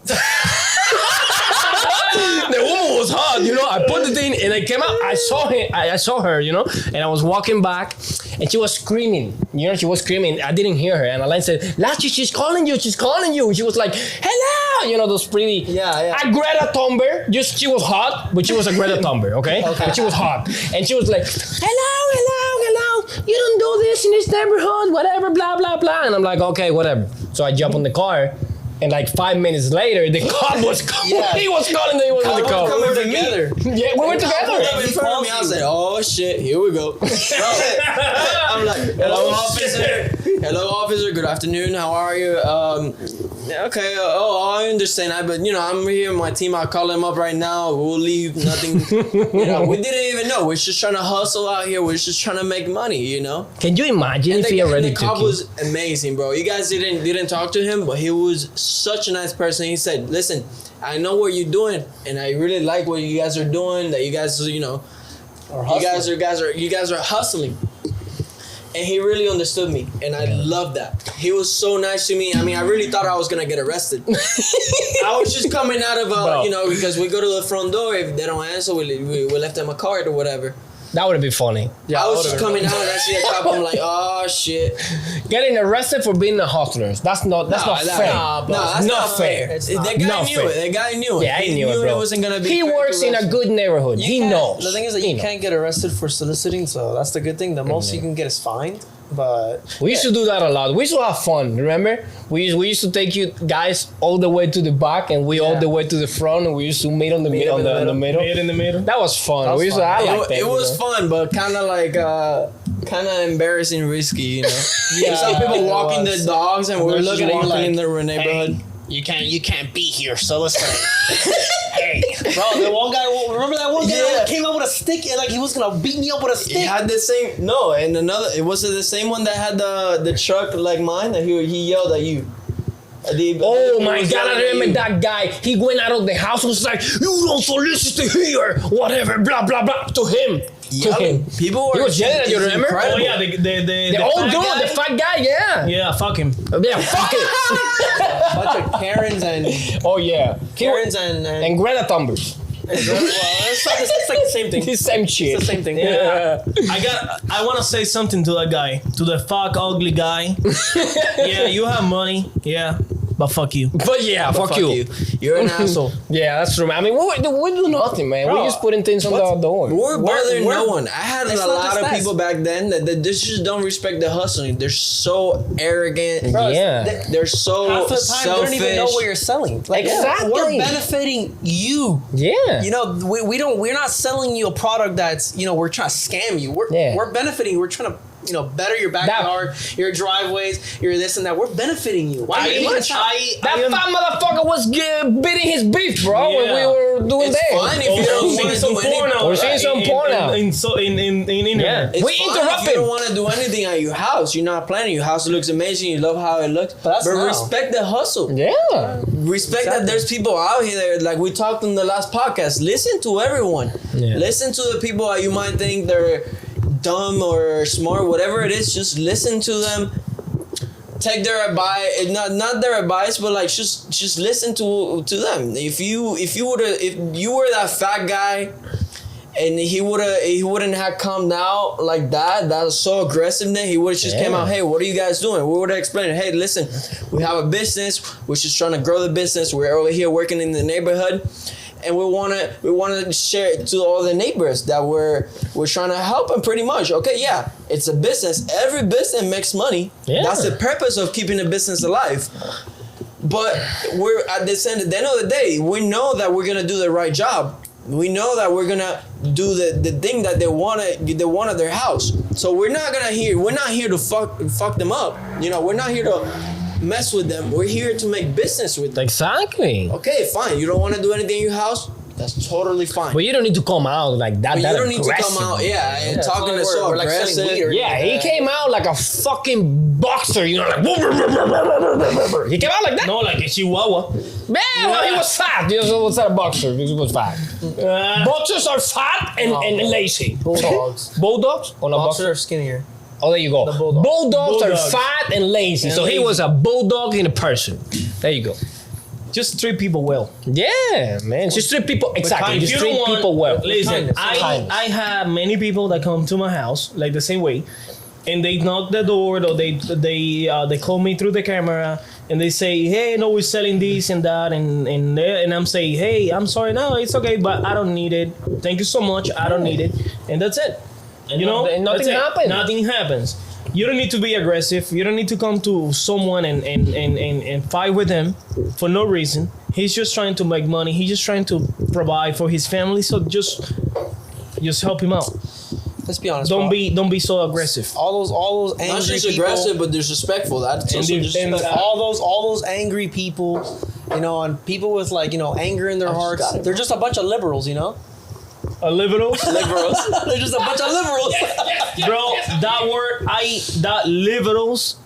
The woman was hot, I put the thing and I came out. I saw her, and I was walking back and she was screaming. She was screaming. I didn't hear her. And Alain said, Lachi, she's calling you. She was like, hello, those pretty. Yeah. A Greta Thunberg. She was hot, but she was a Greta Thunberg, okay? But she was hot. And she was like, hello. You don't do this in this neighborhood, whatever, blah, blah, blah. And I'm like, okay, whatever. So I jump on the car. And like 5 minutes later, the cop was calling. Yeah. He was calling. He was in the car. We were together. Yeah, we were together. In front of me, I said, "Oh shit, here we go." I'm like, "Hello, officer. Hello, officer. Good afternoon. How are you? Okay. I understand. But I'm here with my team. I'll call him up right now. We'll leave. Nothing. We didn't even know. We're just trying to hustle out here. We're just trying to make money. Can you imagine And if he already the took cop you? was amazing, bro. You guys didn't talk to him, but he was such a nice person. He said, "Listen, I know what you're doing, and I really like what you guys are doing. That you guys, you guys are hustling." And he really understood me, and I love that. He was so nice to me. I mean, I really thought I was gonna get arrested. I was just coming out of because we go to the front door. If they don't answer, we left them a card or whatever. That would be funny. Yeah, I was just coming out and I see a cop. I'm like, oh shit. Getting arrested for being a hustler. That's not fair. That's not fair. It's The not. guy Not knew fair. it. The guy knew it. Yeah, he knew it, It bro. wasn't gonna be. He fair works to in a arrest good neighborhood. He knows. The thing is that you can't get arrested for soliciting, so that's the good thing. The most you can get is fined. But We used to do that a lot. We used to have fun. Remember? We used to take you guys all the way to the back and we all the way to the front, and we used to meet on the middle. Meet in the middle. That was fun. was We used to. fun. I liked that. It was fun, but kind of like kind of embarrassing, risky. You saw people it walking was. the dogs, and we were They're just looking at you walking like, in the neighborhood. you can't be here. So listen. Hey, bro, the one guy. Remember that one guy that came up with a stick and like he was gonna beat me up with a stick. He had the same and another. It was the same one that had the truck like mine that he yelled at you. Oh my God, I remember that guy. He went out of the house and was like, you don't solicit here, whatever, blah, blah, blah, to him. People were. He was yelling at you, remember? Oh yeah, the old fat dude, guy? the fat guy, yeah. Yeah, fuck him. Yeah, fuck it. Bunch of Karens and Oh, yeah. Karens and Greta Thunberg. it's like the same thing. The same shit. It's the same thing. Yeah. I want to say something to that guy, to the fuck ugly guy. Yeah, you have money. Yeah, but fuck you. But yeah, fuck you. You're an asshole. Yeah, that's true, man. I mean, we do nothing, man. We're just putting things on the door. We're bothering we're- no one. I had it's a not lot just of us. people back then that they just don't respect the hustling. They're so arrogant. Bro, Yeah. They're so Half the time selfish. they don't even know what you're selling. Like, Exactly. we're benefiting you. Yeah. We're not selling you a product that's, we're trying to scam you. We're benefiting you. We're trying to, better your backyard, your driveways, your this and that. We're benefiting you. Why are you That fat motherfucker was bidding his beef, bro, when we were doing It's that. fine if you don't want to do anything. We're seeing some porn now. In internet. It's We fine interrupt if you don't him. want to do anything at your house. You're not planning. Your house looks amazing. You love how it looks. But that's now. Respect the hustle. Yeah. Respect that there's people out here, like we talked in the last podcast. Listen to everyone. Yeah. Listen to the people that you might think they're dumb or smart, whatever it is. Just listen to them. Take their advice, not their advice, but like just listen to them. If you were that fat guy, and he wouldn't have come out like that. That was so aggressive. Then he would have just came out. Hey, what are you guys doing? We would have explained. Hey, listen, we have a business. We're just trying to grow the business. We're over here working in the neighborhood, and we wanna share it to all the neighbors that we're trying to help them. Pretty much. Okay, yeah, it's a business. Every business makes money. Yeah. That's the purpose of keeping the business alive. But we're at the end of the day, we know that we're gonna do the right job. We know that we're gonna do the thing that they want at their house. So we're not here to fuck them up. You know, we're not here to mess with them. We're here to make business with them. Exactly. Okay, fine. You don't want to do anything in your house? That's totally fine. But you don't need to come out like that. But that you don't need to aggressive. come out, and talking to so we're like selling aggressive. weed or- Yeah, he came out like a fucking boxer, you know, like he came out like that. No, like a chihuahua. Man, well, he was fat. He was not a boxer. He was fat. Boxers are fat and lazy. Bulldogs. Bulldogs? Or not Boxers boxer? are skinnier. Oh, there you go. The bulldogs. Bulldogs are Bulldogs. fat and lazy. So he was a bulldog in a person. There you go. Just treat people well. Yeah, man. Just treat people exactly. If Just you treat don't want- people well. Listen, Kindness. I have many people that come to my house like the same way, and they knock the door or they call me through the camera and they say, hey, no, we're selling this and that, and I'm saying, hey, I'm sorry, no, it's okay, but I don't need it. Thank you so much, I don't need it, and that's it. And You know, and nothing that's it. happened. Nothing happens. You don't need to be aggressive. You don't need to come to someone and fight with him for no reason. He's just trying to make money. He's just trying to provide for his family. So just help him out. Let's be honest. Don't bro. be so aggressive. all those angry Not just people. aggressive, but disrespectful. That's And also they- disrespectful. and, all those angry people, you know, and people with like, you know, anger in their just hearts. got it, They're bro. just a bunch of liberals, you know. Liberals, They're just a bunch of liberals. bro. That word, that liberals,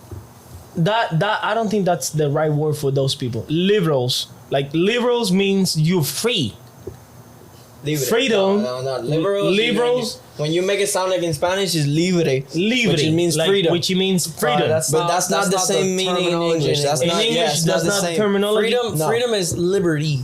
that I don't think that's the right word for those people. Liberals, like liberals means you're free. Libre. Freedom. No. Liberals. Liberals. When you make it sound like in Spanish, it's libre. Libre, Which it means like, freedom. which means freedom. But that's not the same meaning in English. That's in not. English, Yeah, it's that's not not the same. terminology. Freedom, No. freedom is liberty.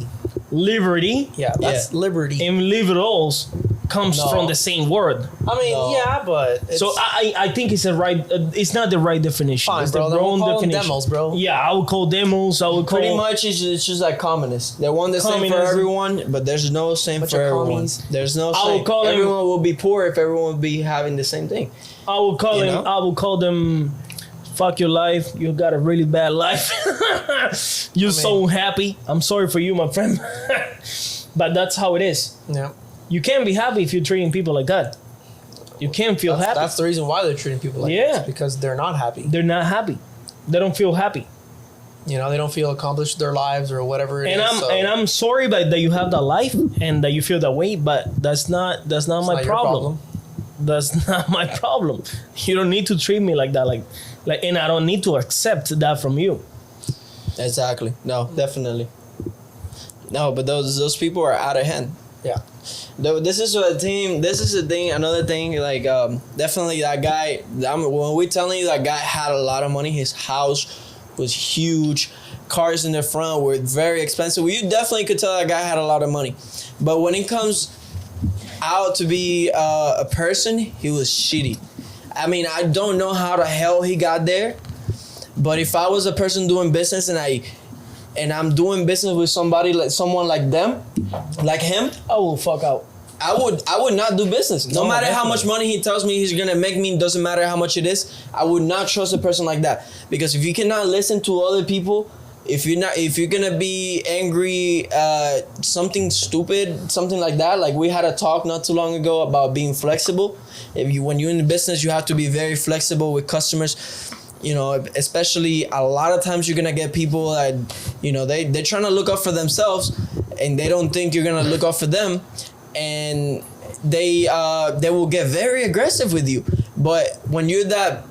Liberty. Yeah, that's liberty. And liberals comes No. from the same word. I mean, No. yeah, but it's, So I think it's it's not the right definition. Fine, it's bro, the then we'll wrong call them definition. demos, bro. Yeah, I would call demos. I would call Pretty much, it's just like communists. They want the same for Communism. everyone, but there's no same Bunch for of everyone. commies. There's no I would same. call them- Everyone will be poor if everyone would be having the same thing. I would call You them. know? I would call them. Fuck your life. You got a really bad life. You're so happy. I'm sorry for you, my friend. But that's how it is. yeah. You can't be happy if you're treating people like that. You can't feel happy. That's the reason why they're treating people like Yeah. this, because they're not happy. They're not happy. They don't feel happy. You know, they don't feel accomplished with their lives or whatever it is. And I'm sorry that you have that life and that you feel that way, but that's not It's my not your problem. That's not my problem. You don't need to treat me like that, like, and I don't need to accept that from you. Exactly. No, definitely. No, but those people are out of hand. Yeah. Though this is a team. This is a thing. Another thing, like definitely that guy. When we're telling you that guy had a lot of money, his house was huge, cars in the front were very expensive. Well, you definitely could tell that guy had a lot of money. But when it comes out to be a person, he was shitty. I mean, I don't know how the hell he got there, but if I was a person doing business and I'm doing business with someone like them, like him, I will fuck out. I would not do business. No No, matter how definitely. much money he tells me he's gonna make me, doesn't matter how much it is, I would not trust a person like that. Because if you cannot listen to other people, if you're gonna be angry, something stupid, something like that. Like we had a talk not too long ago about being flexible. When you're in the business, you have to be very flexible with customers. You know, especially a lot of times you're gonna get people that, you know, they're trying to look out for themselves, and they don't think you're gonna look out for them, and they will get very aggressive with you. But when you're that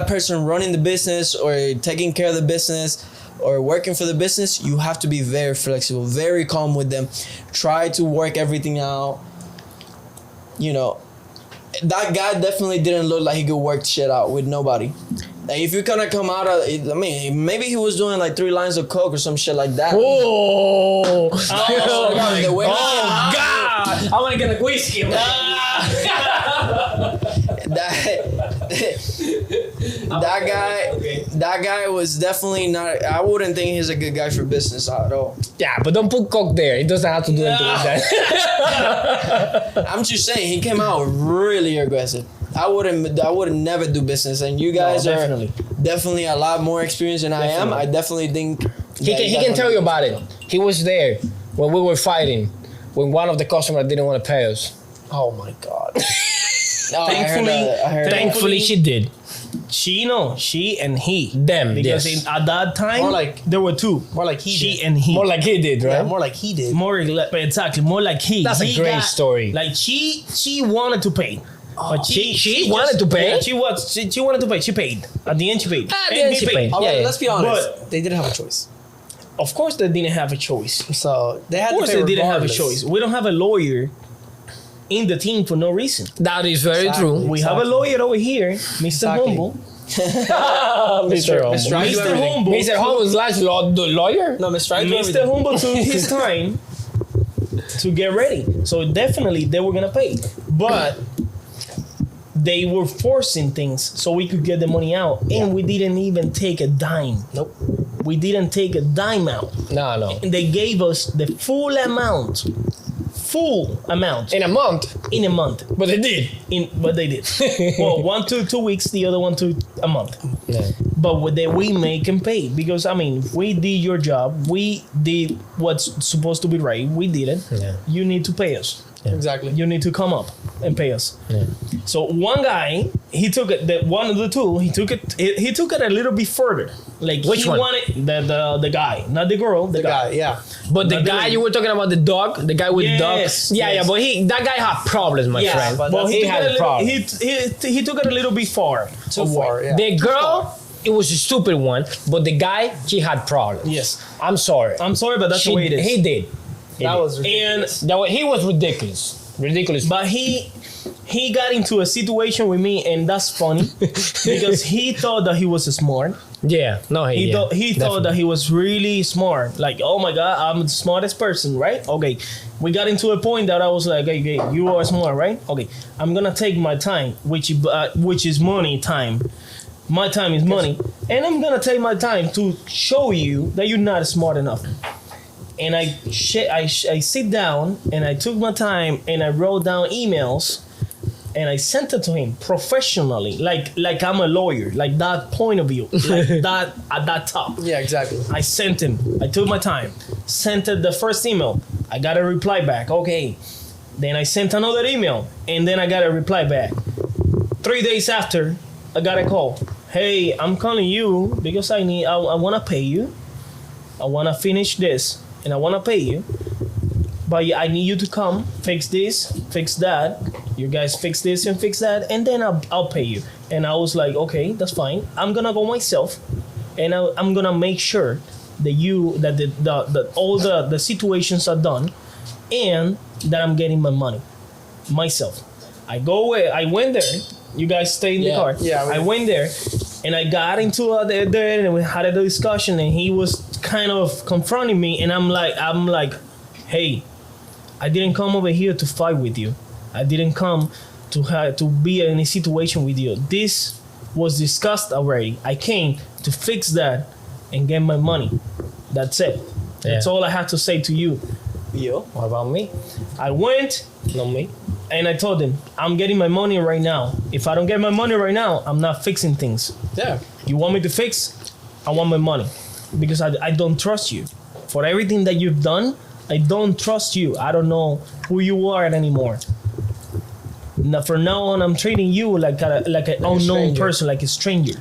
person running the business or taking care of the business or working for the business, you have to be very flexible, very calm with them. Try to work everything out. You know, that guy definitely didn't look like he could work shit out with nobody. Like if you're gonna come out of, I mean, maybe he was doing like 3 lines of coke or some shit like that. Oh, The way God! I want to get a whiskey. that guy was definitely not. I wouldn't think he's a good guy for business at all. Yeah, but don't put coke there. It doesn't have to do anything with that. I'm just saying he came out really aggressive. I would never do business, and you guys No, are definitely a lot more experienced than I am. I definitely think He can tell you about it. He was there when we were fighting, when one of the customers didn't want to pay us. Oh my God. Thankfully, she did. She and he. Them, Because yes. at that time, More like- there were two. More like he She did. and he. More like he did, right? Yeah, more like he did. Exactly, more like he. That's a He great story. Like she wanted to pay. But She wanted to pay? Yeah, she wanted to pay. She paid. At the end, she paid. At the And end, he she paid. Okay, Yeah, let's be honest. But- They didn't have a choice. Of course, they didn't have a choice. So they had Of course, to pay they didn't have a regardless. choice. We don't have a lawyer in the team for no reason. That is very Exactly. true. We have a lawyer over here, Mr. Exactly. Humble. Mr. Humble. Mr. I do Mr. everything. Humble. Mr. Humble slash the lawyer. No, Mr. I do Mr. everything. Humble took his time to get ready. So definitely they were gonna pay. But they were forcing things so we could get the money out. And we didn't even take a dime. Nope. We didn't take a dime out. No. And they gave us the full amount. In a month, In a month. but they did. But they did. Well, one to 2 weeks, the other one to a month. Yeah. But we make and pay because I mean, if we did your job, we did what's supposed to be right. We did it. Yeah. You need to pay us. Exactly. You need to come up and pay us. Yeah. So one guy, he took it. The one of the two, he took it. He took it a little bit further. Like Which he one? wanted the guy, not the girl. The, The guy, yeah. But the Not guy doing- you were talking about, the dog, the guy with the dog. Yes, Yeah, yes. But that guy had problems, my Yeah, friend. but Well, he took had it a little, problems. he took it a little bit far. Too far, yeah. The girl, it was a stupid one, but the guy, he had problems. Yes. I'm sorry. I'm sorry, but that's the way it is. He did. That was and ridiculous. He was ridiculous. Ridiculous. But he got into a situation with me, and that's funny because he thought that he was smart. Yeah. No, He thought definitely. that he was really smart. Like, oh my god, I'm the smartest person, right? Okay, we got into a point that I was like, okay, you are smart, right? Okay, I'm gonna take my time, which is money time. My time is money, and I'm gonna take my time to show you that you're not smart enough. And I sit down and I took my time and I wrote down emails and I sent it to him professionally, like I'm a lawyer, like that point of view, like that at that top. Yeah, exactly. I sent him. I took my time, sent it the first email. I got a reply back. Okay. Then I sent another email and then I got a reply back. 3 days after, I got a call. Hey, I'm calling you because I want to pay you. I want to finish this and I want to pay you. But I need you to come, fix this, fix that. You guys fix this and fix that, and then I'll pay you. And I was like, okay, that's fine. I'm gonna go myself, and I'm gonna make sure that all the situations are done, and that I'm getting my money myself. I went there. You guys stay in the car. Yeah, I went there, and I got into there, and we had a discussion, and he was kind of confronting me, and I'm like, hey, I didn't come over here to fight with you. I didn't come to be in a situation with you. This was discussed already. I came to fix that and get my money. That's it. That's all I have to say to you. Yo. What about me? I went Not me. and I told him, I'm getting my money right now. If I don't get my money right now, I'm not fixing things. Yeah. You want me to fix? I want my money. Because I don't trust you. For everything that you've done, I don't trust you. I don't know who you are anymore. Now, from now on, I'm treating you like an unknown stranger. person, like a stranger.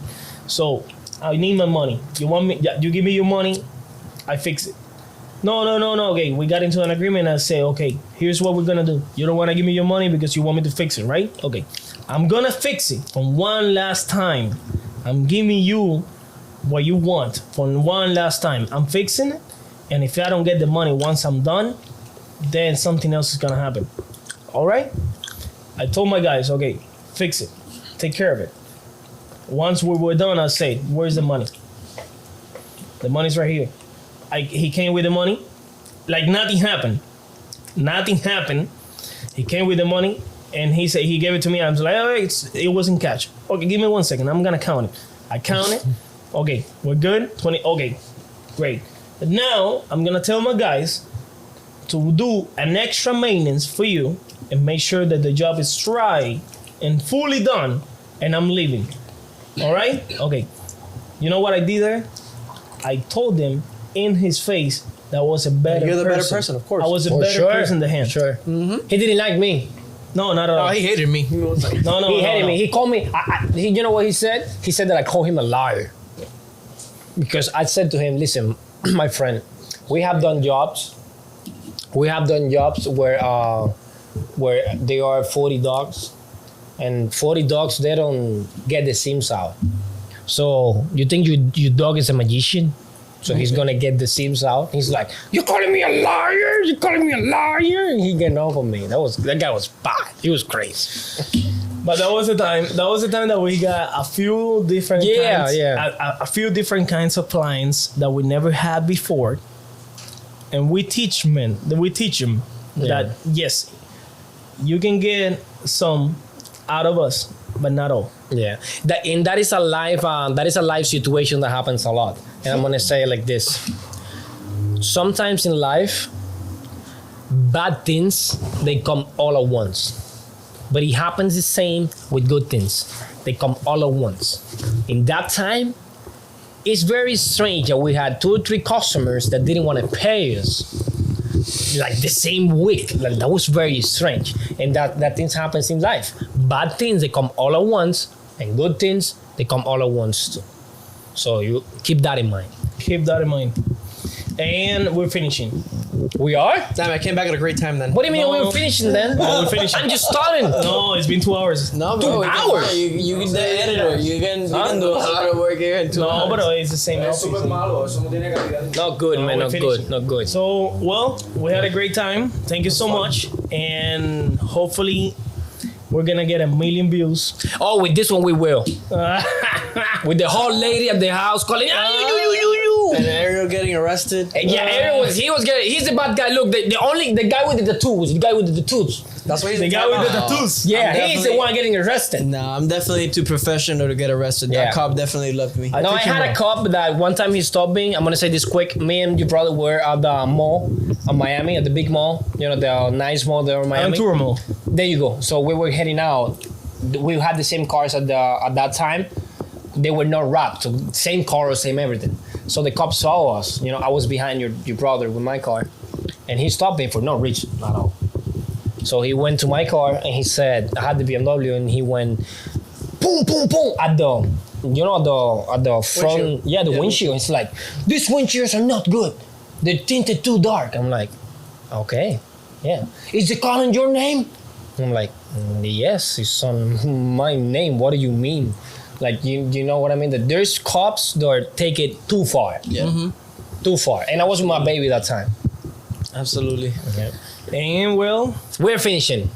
So I need my money. You want me? Yeah, you give me your money, I fix it. No. Okay, we got into an agreement. I say, okay, here's what we're gonna do. You don't want to give me your money because you want me to fix it, right? Okay, I'm gonna fix it for one last time. I'm giving you what you want for one last time. I'm fixing it, and if I don't get the money once I'm done, then something else is gonna happen. All right? I told my guys, okay, fix it, take care of it. Once we were done, I said, where's the money? The money's right here. He came with the money, like nothing happened. Nothing happened. He came with the money, and he said he gave it to me. I was like, oh, it wasn't cash. Okay, give me 1 second. I'm gonna count it. I count it. Okay, we're good. 20. Okay, great. But now I'm gonna tell my guys to do an extra maintenance for you and make sure that the job is dry and fully done, and I'm leaving. All right? Okay. You know what I did there? I told them in his face that was a better You're the better person. person, of course. I was a For better sure. person than him. Sure. He didn't like me. No, not at all. Oh, he hated me. He was like, no, He hated me. He called me. You know what he said? He said that I called him a liar. Because I said to him, listen, my friend, we have done jobs. We have done jobs where there are 40 dogs, and 40 dogs, they don't get the seams out. So you think your dog is a magician? So he's gonna get the seams out. He's like, "You calling me a liar? You calling me a liar?" And he get off on me. That guy was bad. He was crazy. But that was the time. That was the time that we got a few different kinds, a few different kinds of clients that we never had before, and we teach them that yes, you can get some out of us, but not all. Yeah, that is a life situation that happens a lot. And I'm gonna say it like this: sometimes in life, bad things they come all at once, but it happens the same with good things. They come all at once. In that time, it's very strange that we had 2 or 3 customers that didn't want to pay us like the same week. Like that was very strange. And that things happens in life. Bad things they come all at once, and good things they come all at once too. So you keep that in mind. Keep that in mind. And we're finishing. We are? damn, I came back at a great time then. What do you mean No. we're finishing then? No, we're finishing. I'm just starting. No, it's been 2 hours. No, 2 bro. hours? You can the editor. You can do a lot of work here in 2 No, hours. but it's the same. outfit. Not good, No, man. we're Not finishing. good. Not good. So, well, we had a great time. Thank you so much. And hopefully, we're going to get 1 million views. Oh, with this one we will. With the whole lady at the house calling, you. And Ariel getting arrested. Yeah, Aaron he's the bad guy. Look, the guy with the tattoos. The guy with the tattoos. That's what he's The guy with the tattoos. Yeah, I'm he's the definitely- one getting arrested. No, I'm definitely too professional to get arrested. Yeah. That cop definitely loved me. No, I think you had a will. cop that one time he stopped me. I'm gonna say this quick. Me and your brother were at the mall in Miami, at the big mall. You know, the nice mall there in Miami. Tour mode. There you go. So we were heading out. We had the same cars at that time. They were not wrapped. So same car, same everything. So the cop saw us. You know, I was behind your brother with my car, and he stopped me for no reason at all. So he went to my car and he said, I had the BMW, and he went boom, boom, boom at the front, Windshield. the windshield. It's like, these windshields are not good. They're tinted too dark. I'm like, okay, yeah. Is the car in your name? I'm like, yes, it's on my name. What do you mean? Like, you know what I mean? That there's cops that take it too far. Yeah. Too far. And I was with my baby that time. Absolutely. Okay. And well, We're finishing.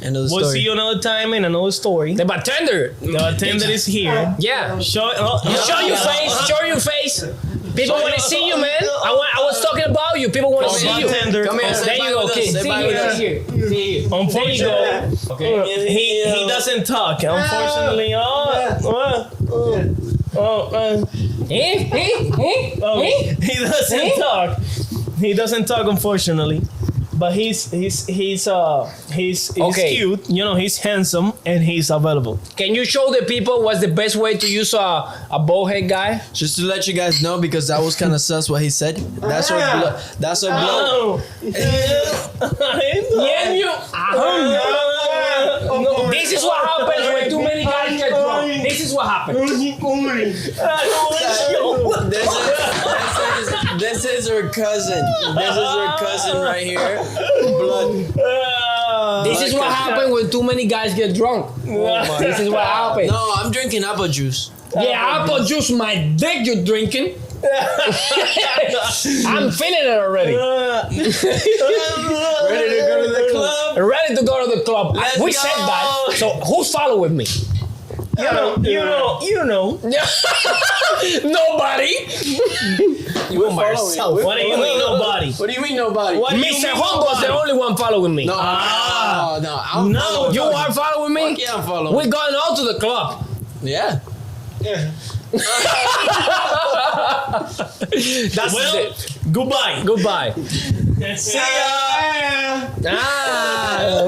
End of the we'll story. see you another time in another story. The bartender. The attendant is here. Yeah. Show Show your face. Show your face. People want to see you, man. I was talking about you. People want to see you. Bartender. Come here, There say you bye go. with Okay. us. Say See bye here. with us. See here. See here. Unfortunately, he doesn't talk. Unfortunately, he doesn't talk. He doesn't talk, unfortunately. But he's Okay. cute. You know, he's handsome and he's available. Can you show the people what's the best way to use a bowhead guy? Just to let you guys know, because that was kind of sus what he said. That's our blood. That's our blood. Oh. Yeah, you. This is what happens when too many guys get drunk. This is what happens. This is her cousin. This is her cousin right here. Blood. This is what happens when too many guys get drunk. This is what happens. No, I'm drinking apple juice. Yeah, apple juice, my dick you're drinking. I'm feeling it already. Ready to go to the club? Ready to go to the club. We go. said that. So who's following me? You know. Nobody. You myself. What do you mean nobody? What do you mean nobody? What do you Mr. mean Humbo's the nobody? only one following me. No, I'm No, following. You are following me? Fuck yeah, I'm following. We're going out to the club. Yeah. That's Well, it. goodbye. Goodbye. See ya. Ah.